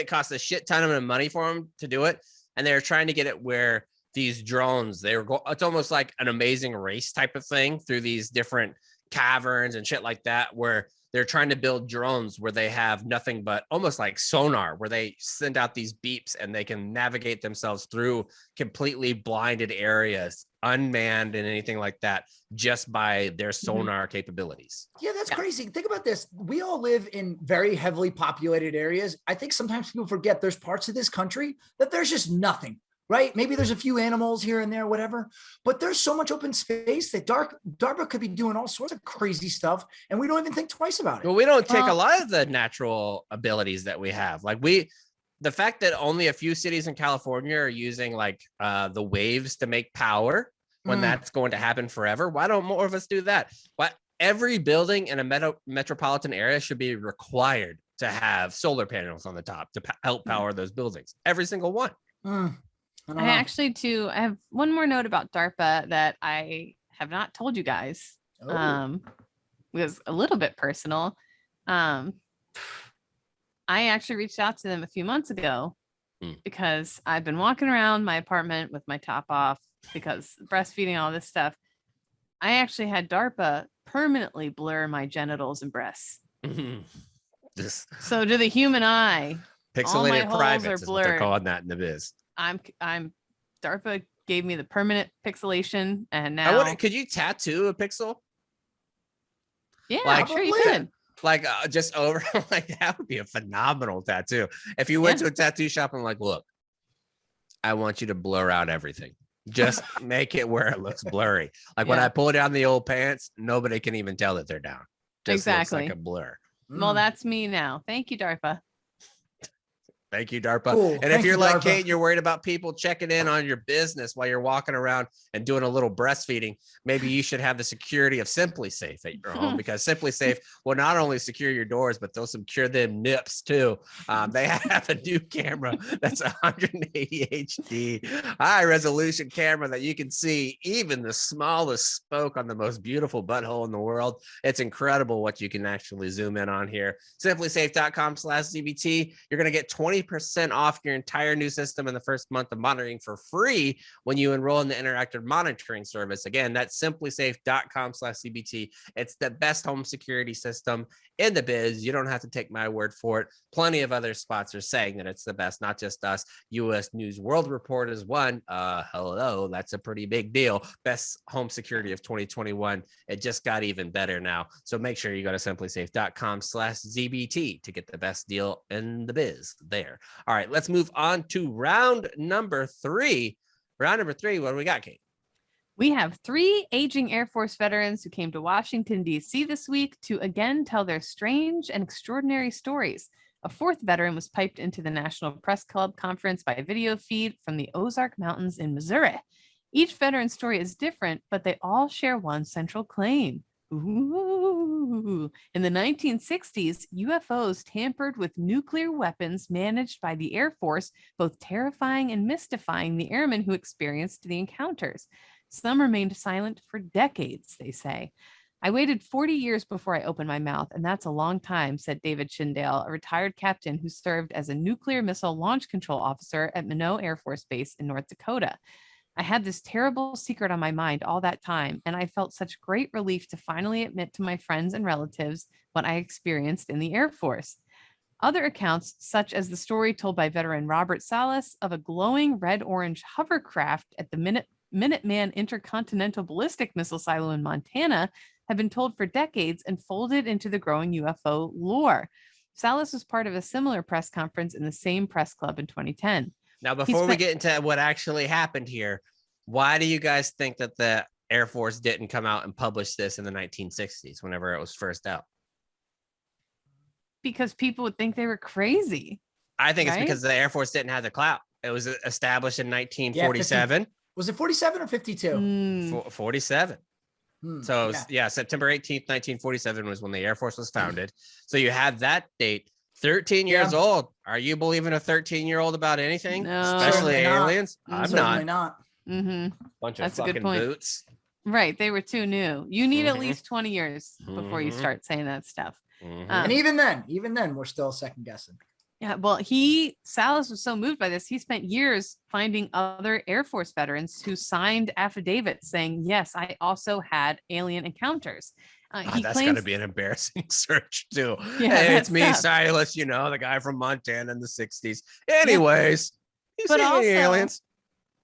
cost a shit ton of money for them to do it, and they were trying to get it where these drones, it's almost like an Amazing Race type of thing through these different caverns and shit like that, where they're trying to build drones where they have nothing but almost like sonar, where they send out these beeps and they can navigate themselves through completely blinded areas, unmanned and anything like that, just by their sonar capabilities. Yeah, that's crazy. Think about this. We all live in very heavily populated areas. I think sometimes people forget there's parts of this country that there's just nothing. Right? Maybe there's a few animals here and there, whatever, but there's so much open space that DARPA could be doing all sorts of crazy stuff, and we don't even think twice about it. Well, we don't take a lot of the natural abilities that we have. Like the fact that only a few cities in California are using like the waves to make power when that's going to happen forever. Why don't more of us do that? Why every building in a metropolitan area should be required to have solar panels on the top to help power those buildings. Every single one. I have one more note about DARPA that I have not told you guys. It was a little bit personal. I actually reached out to them a few months ago because I've been walking around my apartment with my top off because breastfeeding, all this stuff. I actually had DARPA permanently blur my genitals and breasts. So to the human eye, pixelated privates is what they're blurred. calling that in the biz. DARPA gave me the permanent pixelation, and now could you tattoo a pixel? Yeah, I'm sure you could. Like just over, like that would be a phenomenal tattoo. If you went to a tattoo shop and like, look, I want you to blur out everything. Just make it where it looks blurry. Like when I pull down the old pants, nobody can even tell that they're down. Just looks like a blur. Well, that's me now. Thank you, DARPA. Thank you, DARPA. Cool. And if you're like DARPA. Kate, and you're worried about people checking in on your business while you're walking around and doing a little breastfeeding, maybe you should have the security of Simply Safe at your home, because Simply Safe will not only secure your doors, but they'll secure them nips too. They have a new camera that's 180 HD, high resolution camera that you can see even the smallest spoke on the most beautiful butthole in the world. It's incredible what you can actually zoom in on here. Simplysafe.com/ZBT. You're going to get 20% off your entire new system in the first month of monitoring for free when you enroll in the interactive monitoring service. Again, that's simplysafe.com/CBT. It's the best home security system in the biz. You don't have to take my word for it. Plenty of other spots are saying that it's the best, not just us. US News World Report is one. Hello, that's a pretty big deal. Best home security of 2021. It just got even better now. So make sure you go to simplysafe.com/ZBT to get the best deal in the biz there. All right, let's move on to round number 3. Round number 3, what do we got, Kate? We have 3 aging Air Force veterans who came to Washington, D.C. this week to again tell their strange and extraordinary stories. A 4th veteran was piped into the National Press Club conference by a video feed from the Ozark Mountains in Missouri. Each veteran's story is different, but they all share one central claim. Ooh. In the 1960s, UFOs tampered with nuclear weapons managed by the Air Force, both terrifying and mystifying the airmen who experienced the encounters. Some remained silent for decades, they say. I waited 40 years before I opened my mouth, and that's a long time, said David Schindale, a retired captain who served as a nuclear missile launch control officer at Minot Air Force Base in North Dakota. I had this terrible secret on my mind all that time, and I felt such great relief to finally admit to my friends and relatives what I experienced in the Air Force. Other accounts, such as the story told by veteran Robert Salas of a glowing red-orange hovercraft at the Minuteman Intercontinental Ballistic Missile Silo in Montana, have been told for decades and folded into the growing UFO lore. Salas was part of a similar press conference in the same press club in 2010. Now, before we get into what actually happened here, why do you guys think that the Air Force didn't come out and publish this in the 1960s whenever it was first out? Because people would think they were crazy. I think it's because the Air Force didn't have the clout. It was established in 1947. Was it 47 or 52? 47. So September 18th, 1947 was when the Air Force was founded. So you have that date. 13 years old. Are you believing a 13-year-old about anything? No, especially aliens? I'm not. Mm-hmm. Bunch of That's a fucking good point. boots. Right. They were too new. You need at least 20 years before you start saying that stuff. And even then, we're still second guessing. Yeah. Well, Salas was so moved by this. He spent years finding other Air Force veterans who signed affidavits saying, yes, I also had alien encounters. That's got to be an embarrassing search too. Yeah, hey, it's me, Silas, the guy from Montana in the 60s. Anyways, you see any aliens?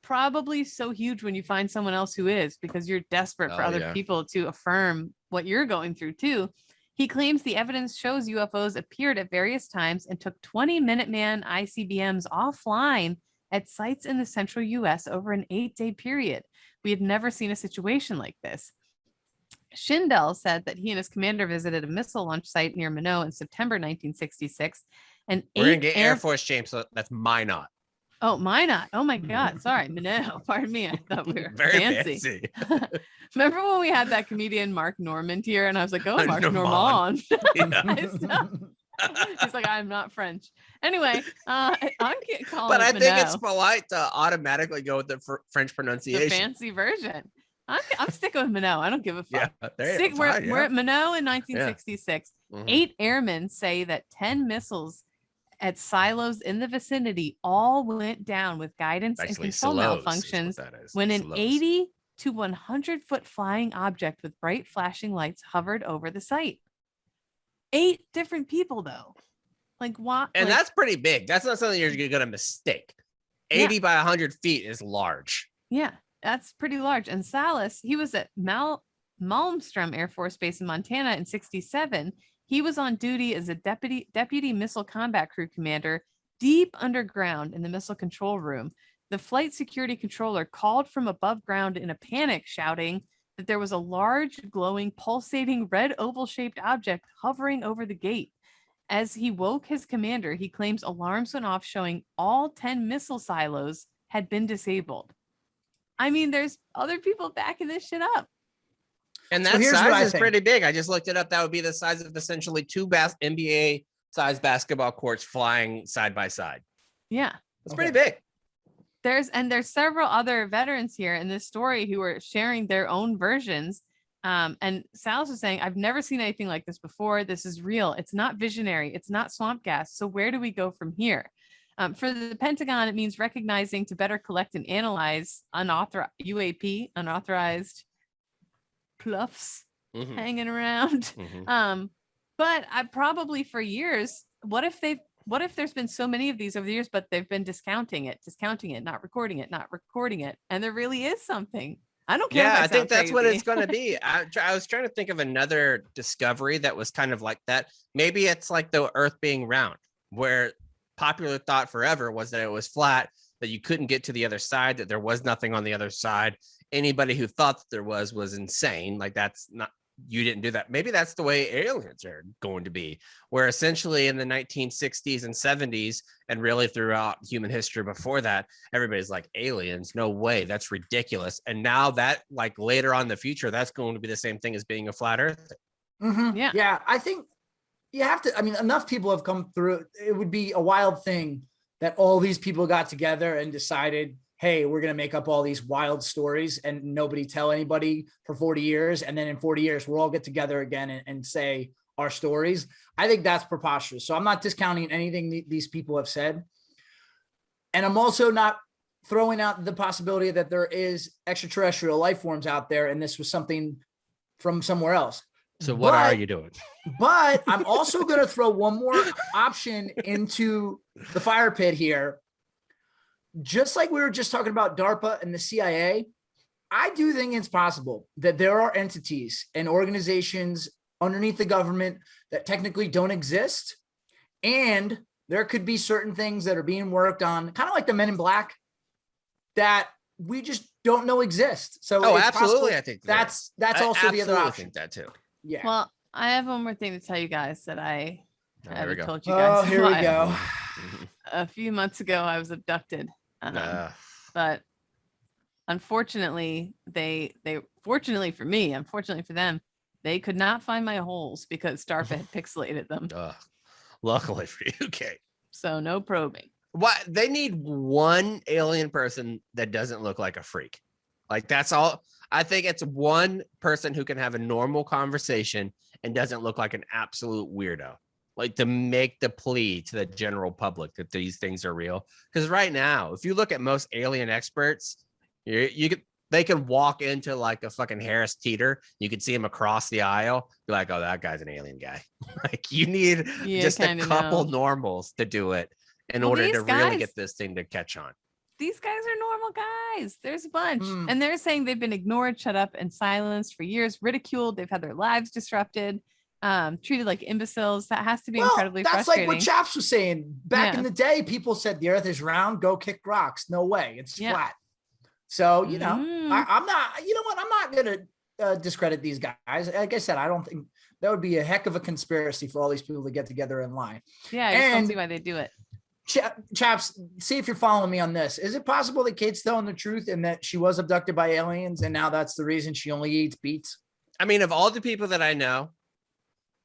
Probably so huge when you find someone else who is, because you're desperate for other people to affirm what you're going through too. He claims the evidence shows UFOs appeared at various times and took 20 Minuteman ICBMs offline at sites in the central US over an 8-day period. We had never seen a situation like this. Schindel said that he and his commander visited a missile launch site near Minot in September 1966. And we're going to get Air Force, James, so that's Minot. Oh, Minot. Oh my God. Sorry, Minot. Pardon me. I thought we were very fancy. Remember when we had that comedian Mark Normand here, and I was like, "Oh, Mark Normand." He's like, "I'm not French." Anyway, I'm calling. But I think it's polite to automatically go with the French pronunciation, the fancy version. I'm sticking with Minot. I don't give a fuck. Yeah, we're at Minot in 1966. 8 airmen say that 10 missiles at silos in the vicinity all went down with guidance and control malfunctions when an 80 to 100 foot flying object with bright flashing lights hovered over the site. 8 different people though. Like what? And that's pretty big. That's not something you're going to mistake. 80 by 100 feet is large. Yeah, that's pretty large. And Salas, he was at Malmstrom Air Force Base in Montana in 67. He was on duty as a deputy missile combat crew commander deep underground in the missile control room. The flight security controller called from above ground in a panic, shouting that there was a large, glowing, pulsating red oval-shaped object hovering over the gate. As he woke his commander, he claims alarms went off showing all 10 missile silos had been disabled. I mean, there's other people backing this shit up. And So that here's what size I is think. pretty big. I just looked it up. That would be the size of essentially two NBA size basketball courts flying side by side. Yeah. It's pretty big. There's several other veterans here in this story who are sharing their own versions. And Sal's was saying, I've never seen anything like this before. This is real. It's not visionary. It's not swamp gas. So where do we go from here? For the Pentagon, it means recognizing to better collect and analyze unauthorized pluffs hanging around. But I probably for years, what if there's been so many of these over the years, but they've been discounting it, not recording it. And there really is something. I don't care. Yeah, I think that's what it's going to be. I was trying to think of another discovery that was kind of like that. Maybe it's like the Earth being round, where popular thought forever was that it was flat, that you couldn't get to the other side, that there was nothing on the other side. Anybody who thought that there was insane. Like that's not, you didn't do that. Maybe that's the way aliens are going to be, where essentially in the 1960s and 70s, and really throughout human history before that, everybody's like, aliens, no way, that's ridiculous. And now that, like later on in the future, that's going to be the same thing as being a flat earth. Yeah, I think you have to, I mean, enough people have come through. It would be a wild thing that all these people got together and decided, hey, we're going to make up all these wild stories and nobody tell anybody for 40 years. And then in 40 years, we'll all get together again and say our stories. I think that's preposterous. So I'm not discounting anything these people have said. And I'm also not throwing out the possibility that there is extraterrestrial life forms out there. And this was something from somewhere else. So what are you doing? But I'm also going to throw one more option into the fire pit here. Just like we were just talking about DARPA and the CIA, I do think it's possible that there are entities and organizations underneath the government that technically don't exist. And there could be certain things that are being worked on, kind of like the Men in Black, that we just don't know exist. So absolutely. I think that's also the other option. I think that too. Yeah. Well, I have one more thing to tell you guys that I haven't told you Oh, guys. here we go. A few months ago, I was abducted. But unfortunately, they fortunately for me, unfortunately for them, they could not find my holes because DARPA had pixelated them. Luckily for you, Kate. So no probing. What they need one alien person that doesn't look like a freak. Like that's all. I think it's one person who can have a normal conversation and doesn't look like an absolute weirdo. Like to make the plea to the general public that these things are real. Because right now, if you look at most alien experts, they could walk into like a fucking Harris Teeter. You could see him across the aisle. Be like, oh, that guy's an alien guy. Like you need just a couple normals to do it in order to really get this thing to catch on. These guys are normal guys. There's a bunch. And they're saying they've been ignored, shut up, and silenced for years, ridiculed. They've had their lives disrupted. Treated like imbeciles. That has to be incredibly frustrating. Like what Chaps was saying back in the day. People said the earth is round, go kick rocks. No way, it's flat. So you know, I'm not, you know what, I'm not gonna discredit these guys. Like I said, I don't think that would be a heck of a conspiracy for all these people to get together and lie. I just don't see why they do it. Chaps, see if you're following me on this. Is it possible that Kate's telling the truth and that she was abducted by aliens and now that's the reason she only eats beets? I mean, of all the people that I know,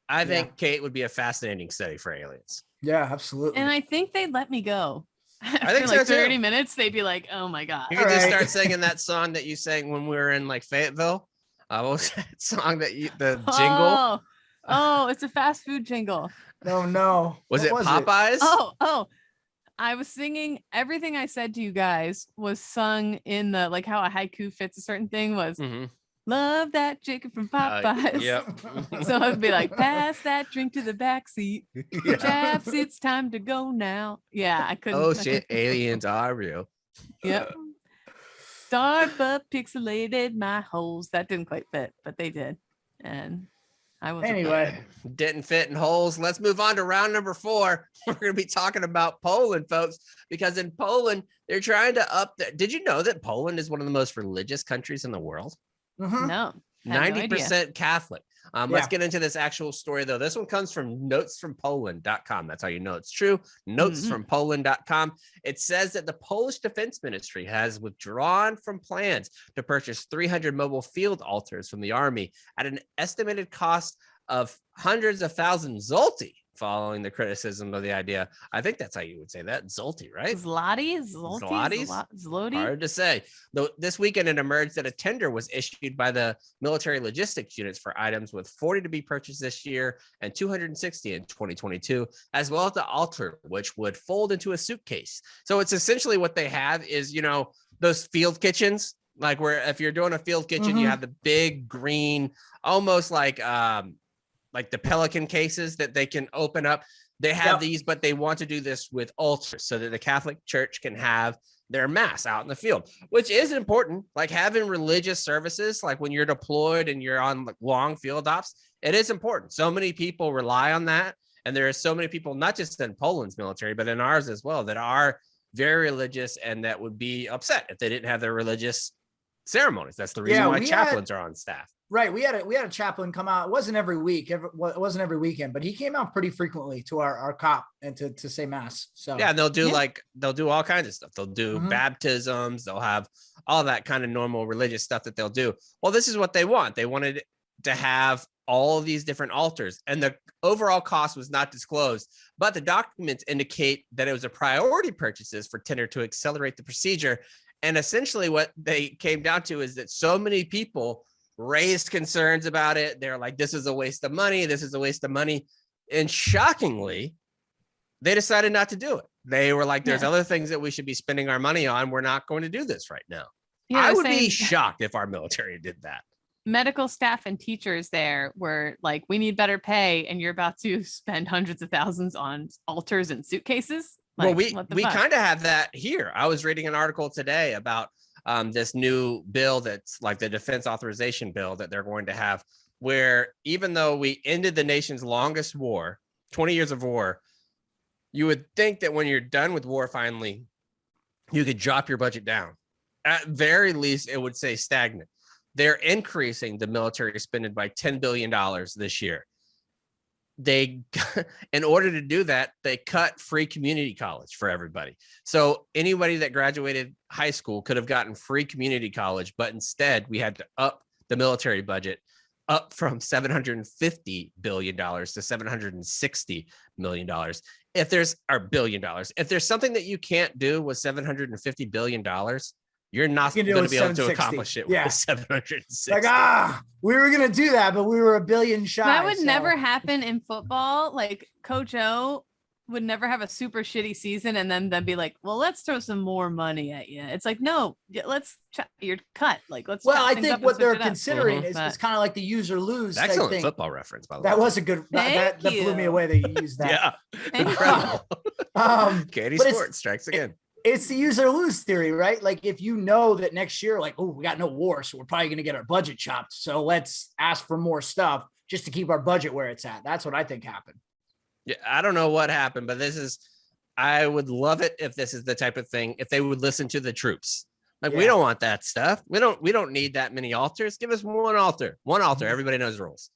I think Kate would be a fascinating study for aliens. Yeah, absolutely. And I think they'd let me go. I think like so 30 too. minutes, they'd be like, oh my God. You could just start singing that song that you sang when we were in like Fayetteville. What was that song that the jingle? Oh, it's a fast food jingle. No. Was it Popeyes? Oh. I was singing, everything I said to you guys was sung in the, like how a haiku fits a certain thing was, love that chicken from Popeyes. Yep. So I'd be like, pass that drink to the back seat. Chaps, it's time to go now. Yeah, I couldn't. Oh shit, aliens are real. Yep. DARPA pixelated my holes. That didn't quite fit, but they did. And I was Anyway, Didn't fit in holes. Let's move on to round number 4. We're going to be talking about Poland, folks, because in Poland, they're trying to up the. Did you know that Poland is one of the most religious countries in the world? no. 90% Catholic. Let's get into this actual story, though. This one comes from notesfrompoland.com. That's how you know it's true. Notesfrompoland.com. It says that the Polish Defense Ministry has withdrawn from plans to purchase 300 mobile field altars from the army at an estimated cost of hundreds of thousands zloty, following the criticism of the idea. I think that's how you would say that. Zloty, right? Zloty? Hard to say. Though this weekend it emerged that a tender was issued by the military logistics units for items with 40 to be purchased this year and 260 in 2022, as well as the altar, which would fold into a suitcase. So it's essentially what they have is, you know, those field kitchens, like where if you're doing a field kitchen, you have the big green, almost like the Pelican cases that they can open up. They have these, but they want to do this with altars so that the Catholic Church can have their mass out in the field, which is important. Like having religious services, like when you're deployed and you're on long field ops, it is important. So many people rely on that. And there are so many people, not just in Poland's military, but in ours as well, that are very religious and that would be upset if they didn't have their religious ceremonies. That's the reason why chaplains are on staff. Right. We had a chaplain come out. It wasn't every week. It wasn't every weekend, but he came out pretty frequently to our COP and to say mass. So yeah, and they'll do all kinds of stuff. They'll do baptisms. They'll have all that kind of normal religious stuff that they'll do. Well, this is what they want. They wanted to have all of these different altars, and the overall cost was not disclosed, but the documents indicate that it was a priority purchases for tender to accelerate the procedure. And essentially what they came down to is that so many people raised concerns about it. They're like, this is a waste of money. This is a waste of money. And shockingly, they decided not to do it. They were like, there's other things that we should be spending our money on. We're not going to do this right now. I would be shocked if our military did that. Medical staff and teachers there were like, we need better pay. And you're about to spend hundreds of thousands on altars and suitcases. Like, well, we kind of have that here. I was reading an article today about this new bill that's like the defense authorization bill that they're going to have, where even though we ended the nation's longest war, 20 years of war, you would think that when you're done with war, finally, you could drop your budget down. At very least, it would say stagnant. They're increasing the military spending by $10 billion this year. In order to do that, they cut free community college for everybody. So anybody that graduated high school could have gotten free community college, but instead we had to up the military budget up from $750 billion to $760 million. $billion. If there's something that you can't do with $750 billion, you're not going to be able to accomplish it with 760. Like, we were going to do that, but we were $1 billion shy. That would never happen in football. Like Coach O would never have a super shitty season and then be like, well, let's throw some more money at you. It's like, no, let's you're cut. Like, let's. Well, I think what they're considering is kind of like the use or lose. Excellent thing. Football reference, by the way. That was a good. That blew me away that you used that. Yeah. Katie Sports strikes again. It's the use or lose theory, right? Like if you know that next year, like, oh, we got no war, so we're probably going to get our budget chopped. So let's ask for more stuff just to keep our budget where it's at. That's what I think happened. Yeah, I don't know what happened, but I would love it if this is the type of thing, if they would listen to the troops. Like, we don't want that stuff. We don't need that many altars. Give us one altar. Everybody knows the rules.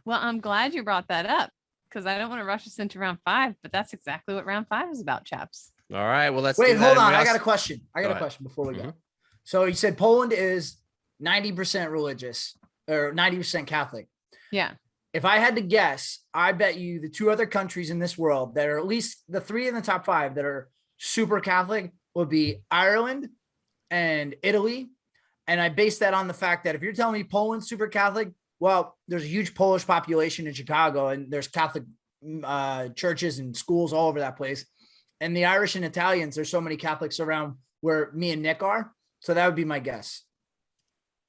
Well, I'm glad you brought that up because I don't want to rush us into round 5, but that's exactly what round 5 is about, chaps. All right. Well, let's wait. Hold on. I got a question. A question before we go. Mm-hmm. So you said Poland is 90% religious or 90% Catholic. Yeah. If I had to guess, I bet you the 2 other countries in this world that are at least the 3 in the top 5 that are super Catholic would be Ireland and Italy. And I base that on the fact that if you're telling me Poland's super Catholic, well, there's a huge Polish population in Chicago and there's Catholic churches and schools all over that place. And the Irish and Italians, there's so many Catholics around where me and Nick are. So that would be my guess.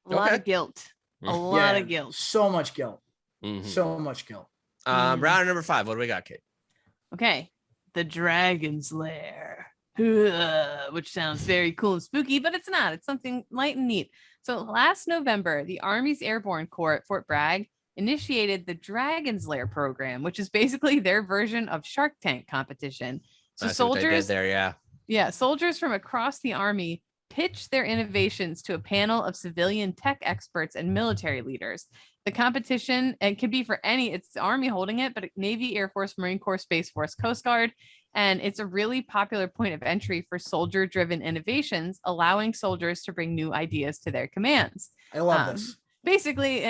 A lot of guilt. A lot of guilt. So much guilt. Mm-hmm. So much guilt. Round number 5. What do we got, Kate? Okay. The Dragon's Lair. Which sounds very cool and spooky, but it's not. It's something light and neat. So last November, the Army's Airborne Corps at Fort Bragg initiated the Dragon's Lair program, which is basically their version of Shark Tank competition. So I see what they did soldiers there, yeah. Soldiers from across the Army pitch their innovations to a panel of civilian tech experts and military leaders. The competition, and could be for it's the Army holding it, but Navy, Air Force, Marine Corps, Space Force, Coast Guard. And it's a really popular point of entry for soldier-driven innovations, allowing soldiers to bring new ideas to their commands. I love this. Basically,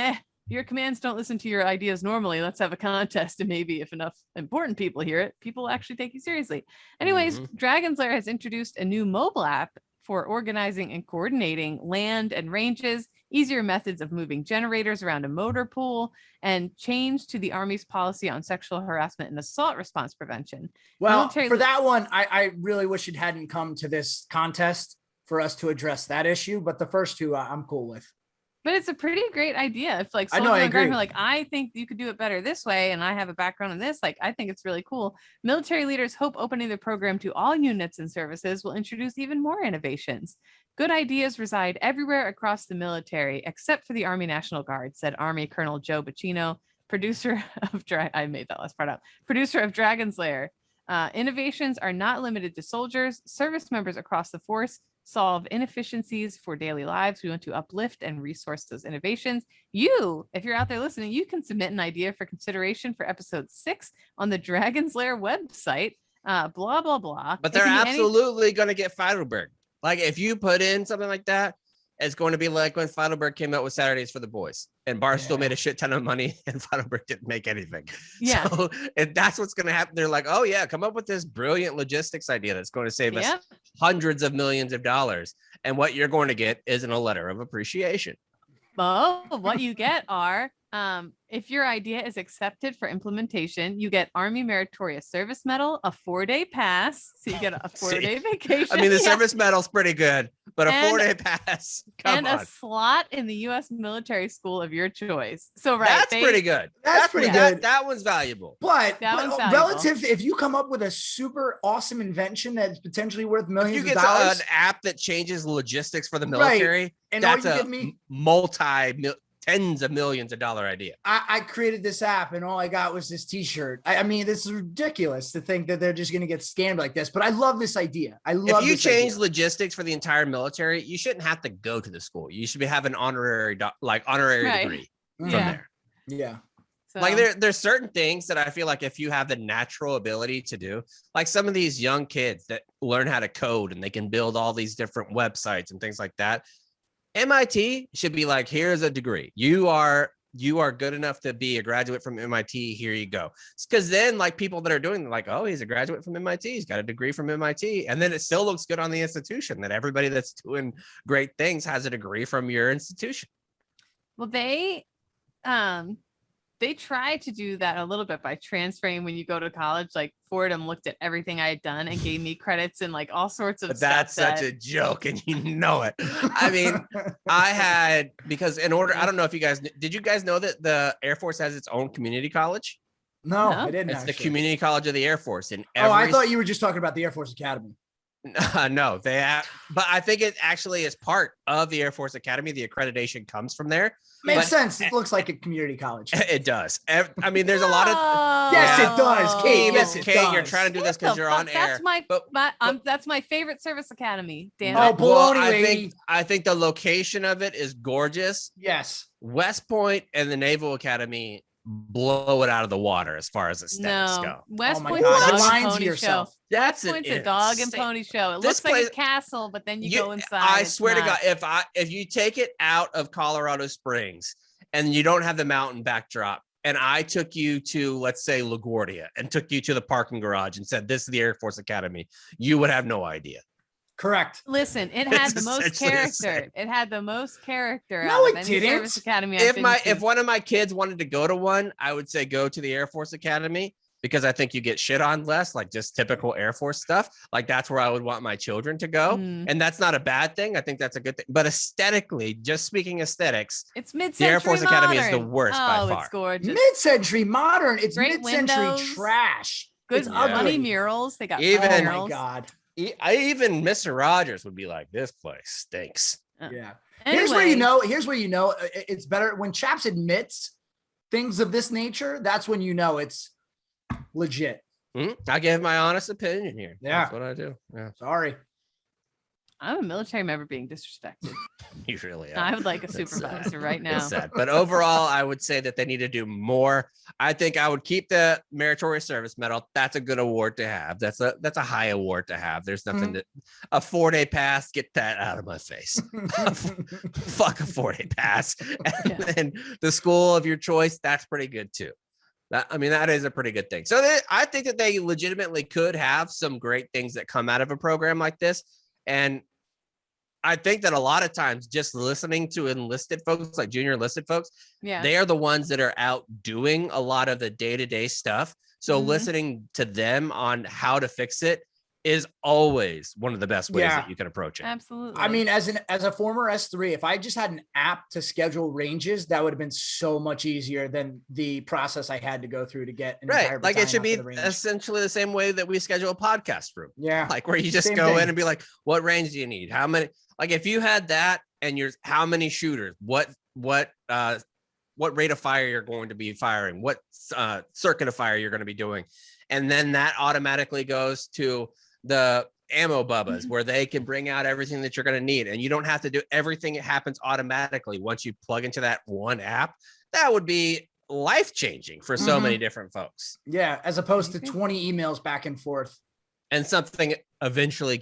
your commands don't listen to your ideas normally. Let's have a contest, and maybe if enough important people hear it, people will actually take you seriously. Anyways, Dragon's Lair has introduced a new mobile app for organizing and coordinating land and ranges, easier methods of moving generators around a motor pool, and change to the Army's policy on sexual harassment and assault response prevention. Well, for that one, I really wish it hadn't come to this contest for us to address that issue. But the first two, I'm cool with. But it's a pretty great idea. If like I know, I agree. like, I think you could do it better this way, and I have a background in this, like I think it's really cool. Military leaders hope opening the program to all units and services will introduce even more innovations. Good ideas reside everywhere across the military, except for the Army National Guard, said Army Colonel Joe Bacino, producer of I made that last part up. Producer of Dragon's Lair. Innovations are not limited to soldiers. Service members across the force solve inefficiencies for daily lives. We want to uplift and resource those innovations. You, if you're out there listening, you can submit an idea for consideration for episode 6 on the Dragon's Lair website. Blah, blah, blah. But they're absolutely going to get Feidelberg. Like if you put in something like that, it's going to be like when Feidelberg came out with Saturdays for the Boys, and Barstool made a shit ton of money and Feidelberg didn't make anything. Yeah. So if that's what's going to happen, they're like, oh yeah, come up with this brilliant logistics idea that's going to save us hundreds of millions of dollars. And what you're going to get isn't a letter of appreciation. Oh, what you get are, if your idea is accepted for implementation, you get Army Meritorious Service Medal, a 4-day pass. So you get a 4-day vacation. I mean, the service medal's pretty good, but a 4-day pass. Come on. A slot in the U.S. military school of your choice. So that's pretty good. That's pretty good. That one's valuable. But relative, if you come up with a super awesome invention that's potentially worth millions of dollars, an app that changes logistics for the military, right. And that's a tens of millions of dollar idea. I created this app and all I got was this t-shirt. I mean, this is ridiculous to think that they're just going to get scammed like this, but I love this idea. If you change logistics for the entire military, you shouldn't have to go to the school. You should have an honorary degree from there. Yeah. So. Like there's certain things that I feel like if you have the natural ability to do, like some of these young kids that learn how to code and they can build all these different websites and things like that. MIT should be like, here's a degree. You are good enough to be a graduate from MIT. Here you go. Because then like people that are doing like, oh, he's a graduate from MIT. He's got a degree from MIT. And then it still looks good on the institution that everybody that's doing great things has a degree from your institution. Well, they try to do that a little bit by transferring when you go to college. Like Fordham looked at everything I had done and gave me credits and like all sorts of stuff. That's such a joke and you know it. I mean, because I don't know if you guys, did you guys know that the Air Force has its own community college? No, I didn't. It's the community college of the Air Force. I thought you were just talking about the Air Force Academy. No, but I think it actually is part of the Air Force Academy. The accreditation comes from there. Makes sense. It looks like a community college. It does. I mean, there's a lot of. Yes, it does. Kate, Kate, you're trying to do this because you're on air. That's my favorite service academy, Dan. Oh, baloney, I think the location of it is gorgeous. Yes. West Point and the Naval Academy blow it out of the water as far as aesthetics go. West Point's a dog and pony show. That's a dog and pony show. It looks like a castle, but then you go inside. I swear to God, if you take it out of Colorado Springs and you don't have the mountain backdrop, and I took you to, let's say, LaGuardia and took you to the parking garage and said, this is the Air Force Academy, you would have no idea. Correct. Listen, it had the most character. It had the most character. No, it didn't. Service academy. If one of my kids wanted to go to one, I would say go to the Air Force Academy because I think you get shit on less, like just typical Air Force stuff. Like that's where I would want my children to go, and that's not a bad thing. I think that's a good thing. But aesthetically, just speaking aesthetics, it's mid-century. The Air Force Academy is the worst by far. It's gorgeous. Mid-century modern. It's great mid-century windows, trash. Good money murals. They got oh murals. my God. Even Mr. Rogers would be like, this place stinks. Yeah. Anyway. Here's where you know it's better when Chaps admits things of this nature, that's when you know it's legit. I give my honest opinion here. Yeah. That's what I do. Yeah. Sorry. I'm a military member being disrespected. You really are. I would like a That's supervisor right now. It's sad. But overall, I would say that they need to do more. I think I would keep the Meritorious Service Medal. That's a good award to have. That's a high award to have. There's nothing to a 4-day pass. Get that out of my face. Fuck a 4-day pass. And the school of your choice, that's pretty good too. That is a pretty good thing. So I think that they legitimately could have some great things that come out of a program like this. And I think that a lot of times just listening to enlisted folks, like junior enlisted folks, they are the ones that are out doing a lot of the day-to-day stuff. So listening to them on how to fix it is always one of the best ways that you can approach it. Absolutely. I mean, as a former S3, if I just had an app to schedule ranges, that would have been so much easier than the process I had to go through to get an entire Like it should be battalion out to the range. essentially the same way that we schedule a podcast room. Yeah. Like where you just Same go thing. in and be like, what range do you need? How many? Like if you had that and how many shooters, what rate of fire you're going to be firing, what circuit of fire you're going to be doing. And then that automatically goes to the ammo bubbas where they can bring out everything that you're going to need. And you don't have to do everything. It happens automatically. Once you plug into that one app, that would be life-changing for so many different folks. Yeah. As opposed to 20 emails back and forth. And something eventually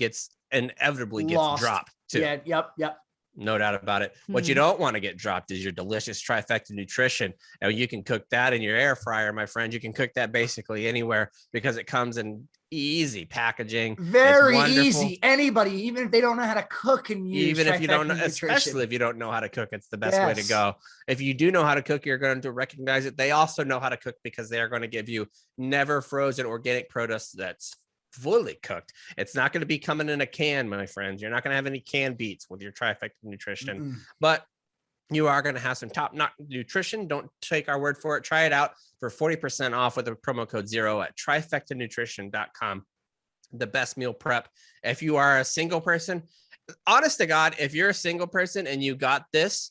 inevitably gets Lost. dropped too. Yeah. Yep. No doubt about it. What you don't want to get dropped is your delicious trifecta nutrition. And you can cook that in your air fryer, my friend. You can cook that basically anywhere because it comes in easy packaging. Very It's wonderful. easy. Anybody, even if they don't know how to cook, can use. Even if you don't know, trifecta nutrition. especially if you don't know how to cook, it's the best way to go. If you do know how to cook, you're going to recognize it. They also know how to cook because they are going to give you never frozen organic produce that's fully cooked. It's not going to be coming in a can, my friends. You're not going to have any canned beets with your trifecta nutrition, but you are going to have some top-notch nutrition. Don't take our word for it. Try it out for 40% off with the promo code 0 at trifectanutrition.com. The best meal prep. If you are a single person, honest to God, if you're a single person and you got this,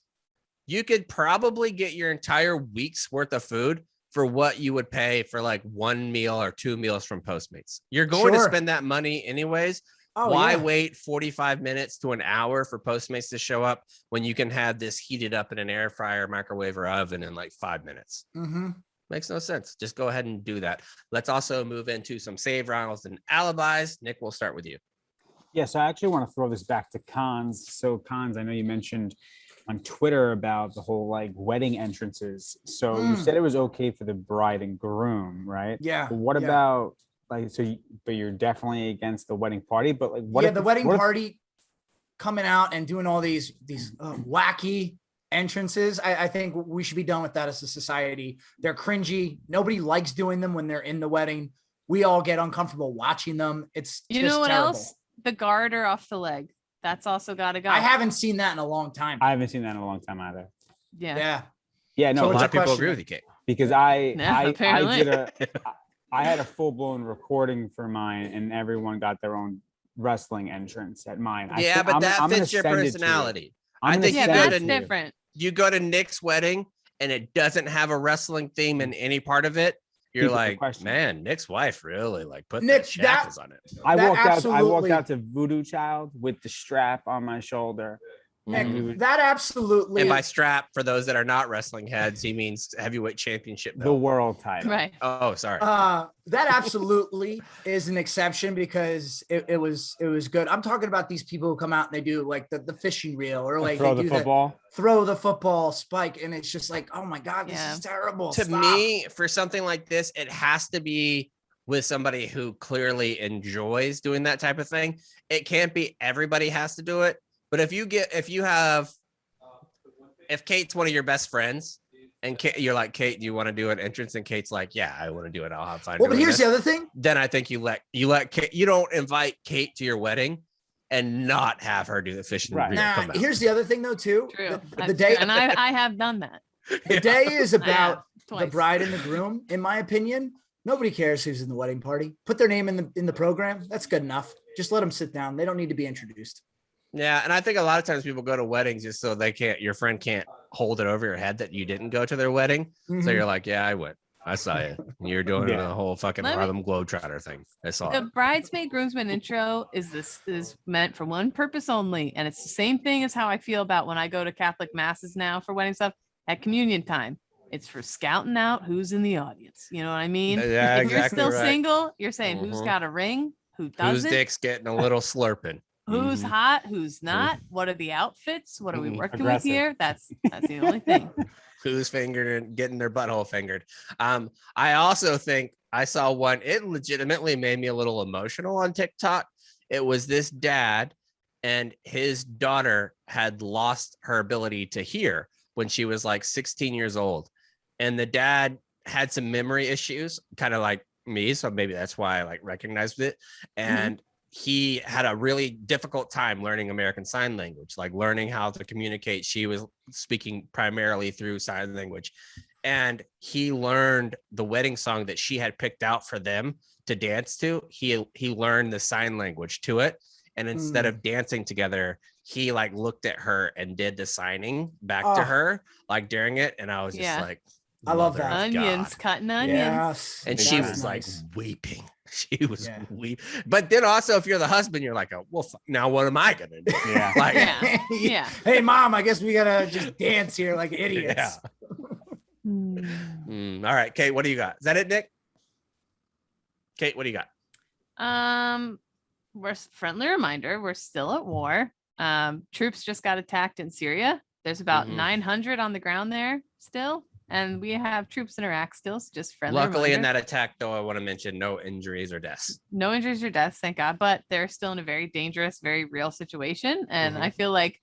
you could probably get your entire week's worth of food for what you would pay for like one meal or 2 meals from Postmates. You're going to spend that money anyways. Why wait 45 minutes to an hour for Postmates to show up when you can have this heated up in an air fryer, microwave, or oven in like 5 minutes? Makes no sense. Just go ahead and do that. Let's also move into some save rounds and alibis. Nick, we'll start with you. Yes, I actually want to throw this back to cons. So cons, I know you mentioned on Twitter about the whole like wedding entrances. So you said it was okay for the bride and groom, right? Yeah. But what about like, but you're definitely against the wedding party, but like what if the wedding party coming out and doing all these wacky entrances? I think we should be done with that as a society. They're cringy. Nobody likes doing them when they're in the wedding. We all get uncomfortable watching them. It's you just know what terrible. else? The garter off the leg. That's also got to go. I haven't seen that in a long time. I haven't seen that in a long time either. Yeah. No, So A what's lot your of people question? agree with you, Kate. because Apparently. I had a full blown recording for mine, and everyone got their own wrestling entrance at mine. But that fits your personality. I think that's different. You go to Nick's wedding and it doesn't have a wrestling theme in any part of it. You're People like, question. man, Nick's wife really like put Nick, the shackles on it. I walked absolutely- out to Voodoo Child with the strap on my shoulder. And that absolutely And by strap, for those that are not wrestling heads, he means heavyweight championship The belt. world title. Right. Oh, sorry. that absolutely is an exception because it was good. I'm talking about these people who come out and they do like the fishing reel or like Throw they the do football. throw the football spike, and it's just like, oh my God, this is terrible. To Stop. me, for something like this, it has to be with somebody who clearly enjoys doing that type of thing. It can't be everybody has to do it. But if Kate's one of your best friends and you're like, Kate, do you want to do an entrance? And Kate's like, yeah, I want to do it. I'll have fun. Well, but doing here's this. the other thing. Then I think you let Kate, you don't invite Kate to your wedding and not have her do the fishing. Right. reel come Nah, out. here's the other thing though, too. True. The day, and I have done that. the day is about the twice. bride and the groom. In my opinion, nobody cares who's in the wedding party. Put their name in the program. That's good enough. Just let them sit down. They don't need to be introduced. Yeah, and I think a lot of times people go to weddings just so your friend can't hold it over your head that you didn't go to their wedding. So you're like, yeah, I went. I saw you. You're doing the whole fucking Harlem Globetrotter thing. I saw the it. bridesmaid groomsman intro is meant for one purpose only, and it's the same thing as how I feel about when I go to Catholic masses now for wedding stuff at communion time. It's for scouting out who's in the audience. You know what I mean? Yeah, if you're exactly still right. single, you're saying who's got a ring, who Whose doesn't, dick's getting a little slurping. who's hot, who's not, what are the outfits, what are we working with Aggressive. here? That's the only thing. Who's fingered and getting their butthole fingered. I also think I saw one, it legitimately made me a little emotional on TikTok. It was this dad and his daughter had lost her ability to hear when she was like 16 years old. And the dad had some memory issues, kind of like me. So maybe that's why I like recognized it. And he had a really difficult time learning American Sign Language, like learning how to communicate. She was speaking primarily through sign language. And he learned the wedding song that she had picked out for them to dance to. He learned the sign language to it. And instead of dancing together, he like looked at her and did the signing back to her, like during it. And I was just like, I love that. Onions, cutting onions. Yes. And she was like weeping. She was weeping. But then also, if you're the husband, you're like, oh, well, now what am I gonna do? Yeah. Like, Yeah. Hey, mom, I guess we gotta just dance here like idiots. All right, Kate, what do you got? Is that it, Nick? Kate, what do you got? We're friendly reminder, we're still at war. Troops just got attacked in Syria. There's about 900 on the ground there still. And we have troops in Iraq still, so just friendly Luckily, in reminder. that attack, though, I want to mention no injuries or deaths. No injuries or deaths, thank God. But they're still in a very dangerous, very real situation. And I feel like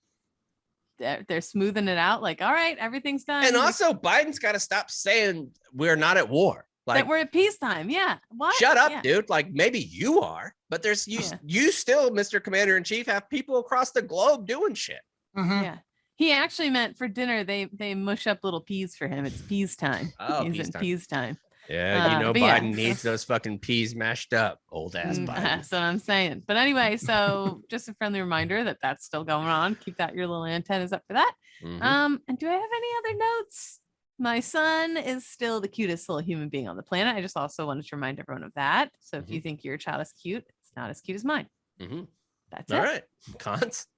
they're smoothing it out. Like, all right, everything's done. And also, Biden's got to stop saying we're not at war. Like, that we're at peacetime. Yeah. What? shut up, Yeah. dude. Like, maybe you are, but there's you still, Mr. Commander in Chief, have people across the globe doing shit. Yeah. He actually meant for dinner, they mush up little peas for him. It's peas time. Oh, He's in peas time. Yeah, but Biden needs those fucking peas mashed up, old ass Biden. That's what I'm saying. But anyway, so just a friendly reminder that that's still going on. Keep your little antennas up for that. And do I have any other notes? My son is still the cutest little human being on the planet. I just also wanted to remind everyone of that. So if you think your child is cute, it's not as cute as mine. That's it. All right, Cons.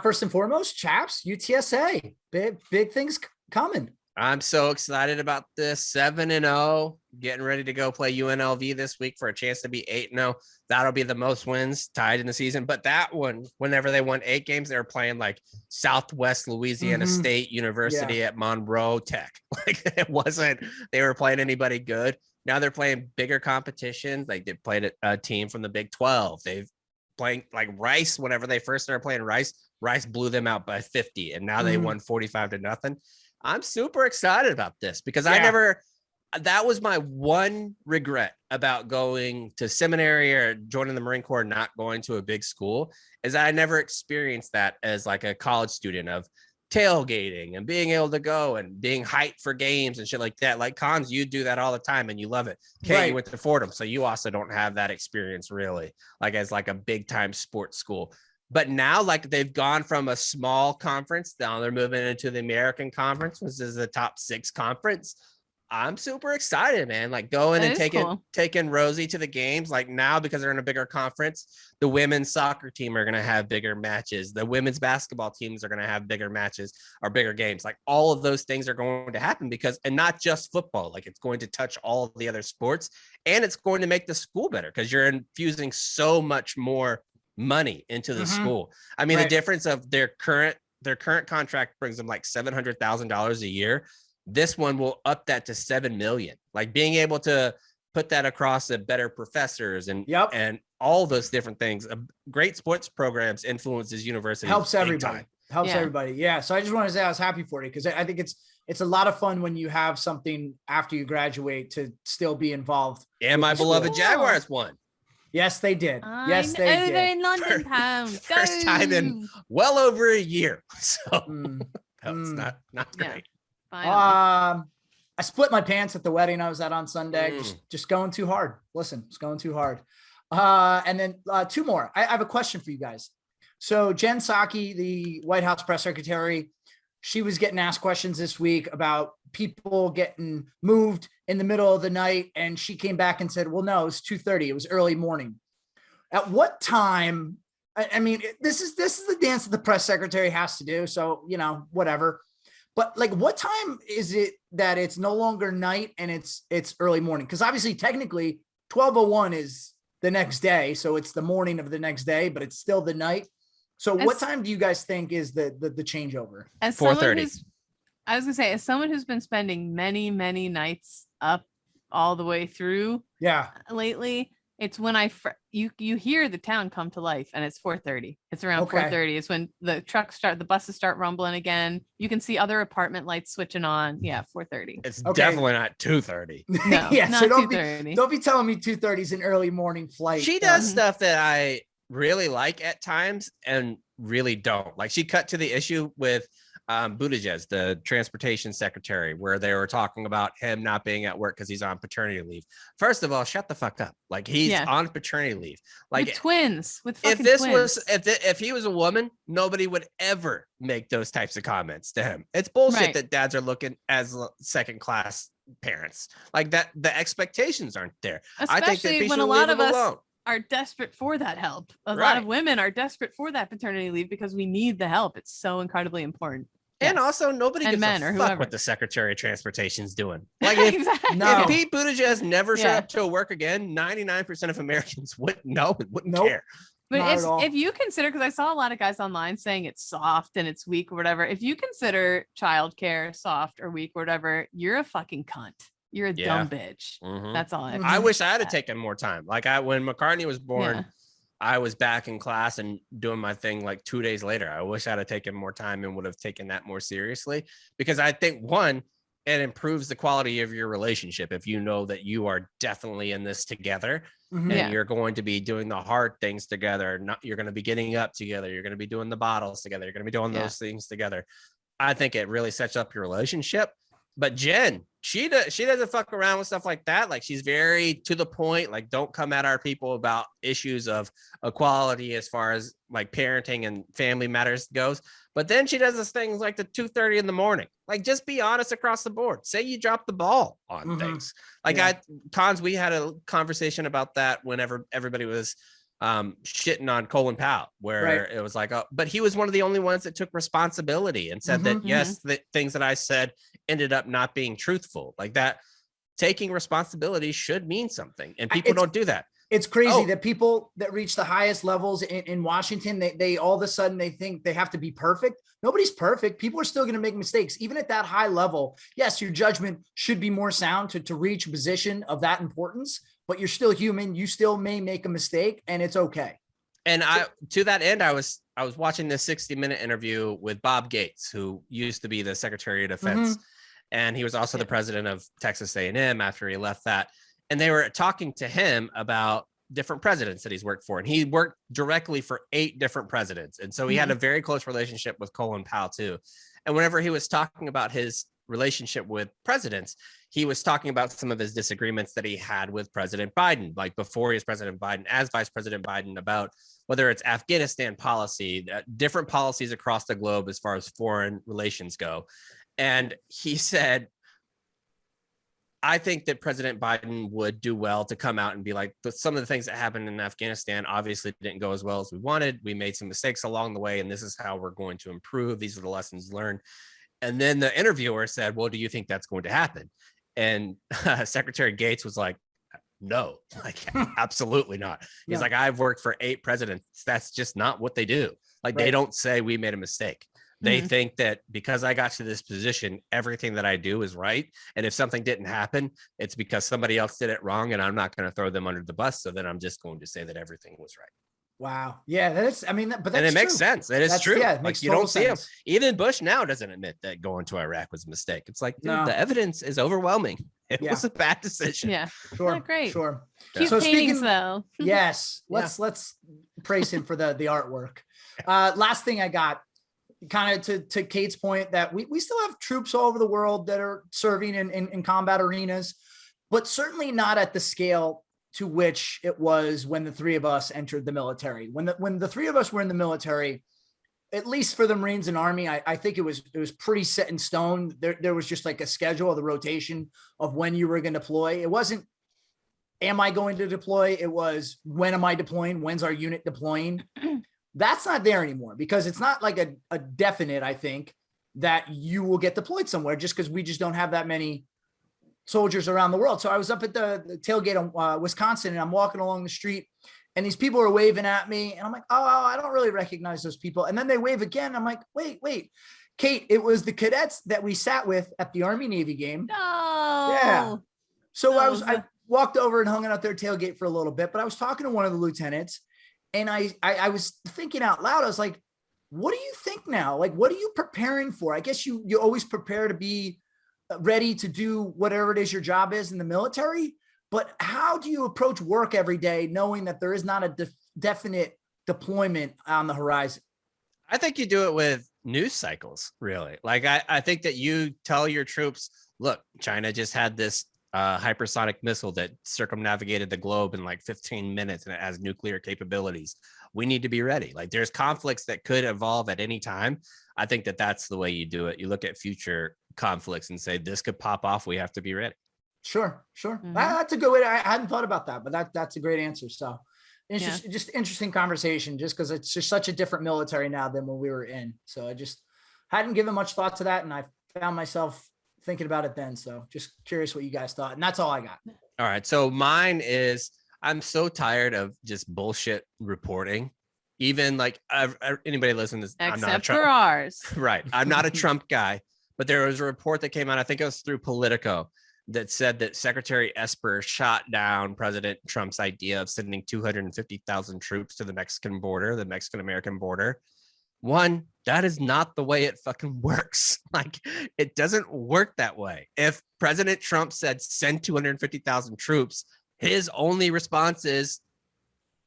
First and foremost, chaps, UTSA, big things coming. I'm so excited about this. 7-0, getting ready to go play UNLV this week for a chance to be 8-0. That'll be the most wins tied in the season. But that one, whenever they won 8 games, they were playing like Southwest Louisiana State University at Monroe Tech. Like, it wasn't, they were playing anybody good. Now they're playing bigger competitions. Like, they played a team from the Big 12. They've playing like Rice. Whenever they first started playing Rice blew them out by 50, and now they won 45-0. I'm super excited about this because that was my one regret about going to seminary or joining the Marine Corps, not going to a big school, is I never experienced that as like a college student of tailgating and being able to go and being hyped for games and shit like that. Like, Cons, you do that all the time and you love it. Okay, you went to Fordham, so you also don't have that experience really, like as like a big time sports school. But now, like, they've gone from a small conference, now they're moving into the American Conference, which is the top 6 conference. I'm super excited, man. Like, going and taking Rosie to the games. Like, now, because they're in a bigger conference, the women's soccer team are going to have bigger matches. The women's basketball teams are going to have bigger matches or bigger games. Like, all of those things are going to happen and not just football. Like, it's going to touch all of the other sports, and it's going to make the school better because you're infusing so much more money into the school. I mean, the difference of their current contract brings them like $700,000 a year. This one will up that to $7 million. Like, being able to put that across the better professors and all those different things. Great sports programs influences universities. Helps everybody. Everybody. Yeah. So I just want to say I was happy for you because I think it's a lot of fun when you have something after you graduate to still be involved. And my beloved Jaguars won. Yes, they did. Yes, they did. They're in London town. First time in well over a year. So that's not great. I split my pants at the wedding I was at on Sunday. Just going too hard. Listen, it's going too hard. And then 2 more. I have a question for you guys. So Jen Psaki, the White House press secretary, she was getting asked questions this week about people getting moved in the middle of the night. And she came back and said, well, no, it's 2:30. It was early morning. At what time? I mean, this is the dance that the press secretary has to do. So, whatever. But like, what time is it that it's no longer night and it's early morning? Because obviously, technically, 12:01 is the next day. So it's the morning of the next day, but it's still the night. So what time do you guys think is the changeover? As 4:30. I was gonna say, as someone who's been spending many, many nights up all the way through lately, it's when you hear the town come to life, and it's 4:30. It's around 4:30. It's when the buses start rumbling again. You can see other apartment lights switching on. Yeah, 4:30. It's definitely not 2:30. No, yeah, not so 2:30. Don't be telling me 2:30 is an early morning flight. She does stuff that I really like at times and really don't. Like, she cut to the issue with Buttigieg, the transportation secretary, where they were talking about him not being at work because he's on paternity leave. First of all, shut the fuck up. Like, he's on paternity leave. Like, with twins, with if fucking this twins. was if he was a woman, nobody would ever make those types of comments to him. It's bullshit that dads are looking as second class parents. Like, that the expectations aren't there. Especially I think that they when should a lot leave of him us alone. are desperate for that help. A lot of women are desperate for that paternity leave because we need the help. It's so incredibly important. And also, nobody gives men a or fuck whoever. what the Secretary of Transportation's doing. Like, if, Exactly. No. if Pete Buttigieg never showed up to work again, 99% of Americans wouldn't care. But if you consider, because I saw a lot of guys online saying it's soft and it's weak or whatever. If you consider childcare soft or weak or whatever, you're a fucking cunt. You're a dumb bitch. Mhm. That's all. I wish I had taken more time. Like, when McCartney was born, I was back in class and doing my thing like 2 days later. I wish I'd have taken more time and would have taken that more seriously, because I think, one, it improves the quality of your relationship if you know that you are definitely in this together and you're going to be doing the hard things together. You're going to be getting up together. You're going to be doing the bottles together. You're going to be doing those things together. I think it really sets up your relationship. But Jen, she doesn't fuck around with stuff like that. Like, she's very to the point. Like, don't come at our people about issues of equality as far as like parenting and family matters goes. But then she does this things like the 2:30 in the morning. Like, just be honest across the board. Say you dropped the ball on things. Like, Cons, we had a conversation about that whenever everybody was shitting on Colin Powell, where it was like, but he was one of the only ones that took responsibility and said that, yes, the things that I said ended up not being truthful. Like, that taking responsibility should mean something, and people don't do that. It's crazy that people that reach the highest levels in Washington, they all of a sudden they think they have to be perfect. Nobody's perfect. People are still going to make mistakes, even at that high level. Yes, your judgment should be more sound to reach a position of that importance, but you're still human. You still may make a mistake, and it's okay. And to that end, I was watching this 60-minute interview with Bob Gates, who used to be the Secretary of Defense, and he was also the president of Texas A&M after he left that. And they were talking to him about different presidents that he's worked for. And he worked directly for 8 different presidents. And so he had a very close relationship with Colin Powell too. And whenever he was talking about his relationship with presidents, he was talking about some of his disagreements that he had with President Biden, like before he was President Biden, as Vice President Biden, about whether it's Afghanistan policy, different policies across the globe as far as foreign relations go. And he said, I think that President Biden would do well to come out and be like, some of the things that happened in Afghanistan obviously didn't go as well as we wanted. We made some mistakes along the way, and this is how we're going to improve. These are the lessons learned. And then the interviewer said, well, do you think that's going to happen? And Secretary Gates was like, no, like, absolutely not. He's like, I've worked for 8 presidents. That's just not what they do. Like, they don't say we made a mistake. They think that because I got to this position, everything that I do is right. And if something didn't happen, it's because somebody else did it wrong, and I'm not going to throw them under the bus. So then I'm just going to say that everything was right. Wow. Yeah, that's, I mean, but that's, and it makes sense. It is true. Yeah, like, you don't see him. Even Bush now doesn't admit that going to Iraq was a mistake. It's like, dude, the evidence is overwhelming. It was a bad decision. Yeah. Sure. Not great. Sure. Cute paintings, though. Yes. Let's praise him for the artwork. Last thing I got, kind of to Kate's point, that we still have troops all over the world that are serving in combat arenas, but certainly not at the scale to which it was when the 3 of us entered the military. When the 3 of us were in the military, at least for the Marines and Army, I think it was pretty set in stone. There was just like a schedule of the rotation of when you were going to deploy. It wasn't, am I going to deploy? It was, when am I deploying? When's our unit deploying? That's not there anymore because it's not like a definite, I think, that you will get deployed somewhere just because we just don't have that many soldiers around the world. So I was up at the tailgate of Wisconsin, and I'm walking along the street, and these people are waving at me, and I'm like, oh, I don't really recognize those people. And then they wave again. I'm like, wait, Kate, it was the cadets that we sat with at the Army Navy game. No. Yeah. So I walked over and hung out their tailgate for a little bit, but I was talking to one of the lieutenants, and I was thinking out loud. I was like, what do you think now? Like, what are you preparing for? I guess you always prepare to be ready to do whatever it is your job is in the military. But how do you approach work every day knowing that there is not a definite deployment on the horizon? I think you do it with news cycles, really. Like, I think that you tell your troops, look, China just had this hypersonic missile that circumnavigated the globe in like 15 minutes and it has nuclear capabilities. We need to be ready. Like, there's conflicts that could evolve at any time. I think that that's the way you do it. You look at future conflicts and say, this could pop off. We have to be ready. Sure. That's a good way. I hadn't thought about that, but that's a great answer. So it's just interesting conversation, just because it's just such a different military now than when we were in. So I just hadn't given much thought to that, and I found myself thinking about it then. So just curious what you guys thought, and that's all I got. All right. So mine is, I'm so tired of just bullshit reporting. Even like anybody listen to this, except I'm not a Trump, for ours. Right. I'm not a Trump guy, but there was a report that came out, I think it was through Politico, that said that Secretary Esper shot down President Trump's idea of sending 250,000 troops to the Mexican border, the Mexican-American border. One, that is not the way it fucking works. Like, it doesn't work that way. If President Trump said send 250,000 troops, his only response is,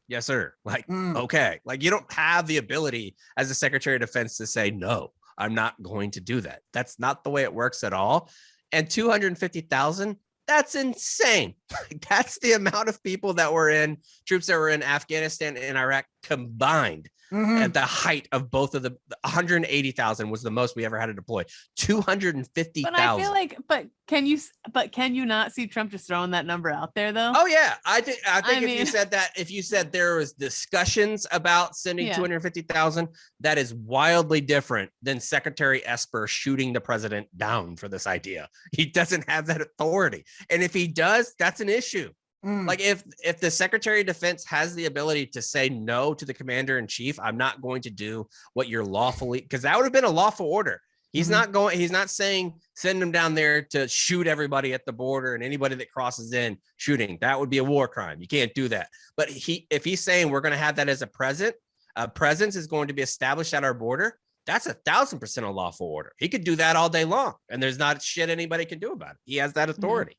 yes, sir. Like, okay. Like, you don't have the ability as a Secretary of Defense to say, no, I'm not going to do that. That's not the way it works at all. And 250,000, that's insane. That's the amount of people that were in, troops that were in Afghanistan and Iraq combined. At the height of both of the 180,000 was the most we ever had to deploy. 250,000. But I feel like, can you not see Trump just throwing that number out there though? Oh yeah, I think if you said there was discussions about sending 250,000, that is wildly different than Secretary Esper shooting the president down for this idea. He doesn't have that authority, and if he does, that's an issue. Like, if the Secretary of Defense has the ability to say no to the commander in chief, I'm not going to do what you're lawfully, because that would have been a lawful order. He's not saying send him down there to shoot everybody at the border and anybody that crosses in shooting. That would be a war crime. You can't do that. But if he's saying we're going to have that as a presence is going to be established at our border, that's 1,000% a lawful order. He could do that all day long, and there's not shit anybody can do about it. He has that authority.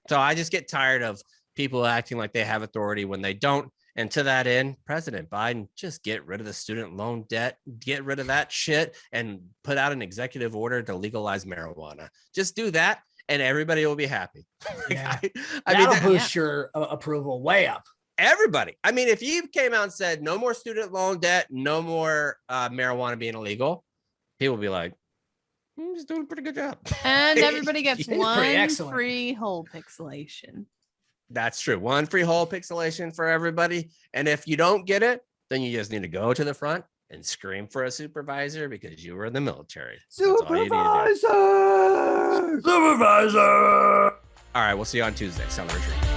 So I just get tired of people acting like they have authority when they don't. And to that end, President Biden, just get rid of the student loan debt, get rid of that shit, and put out an executive order to legalize marijuana. Just do that, and everybody will be happy. Yeah. That'll boost your approval way up. Everybody. I mean, if you came out and said no more student loan debt, no more marijuana being illegal, people will be like, he's doing a pretty good job. And everybody gets one excellent. free hole pixelation. That's true. One free hole pixelation for everybody. And if you don't get it, then you just need to go to the front and scream for a supervisor because you were in the military. Supervisor! All right, we'll see you on Tuesday. Sound retreat.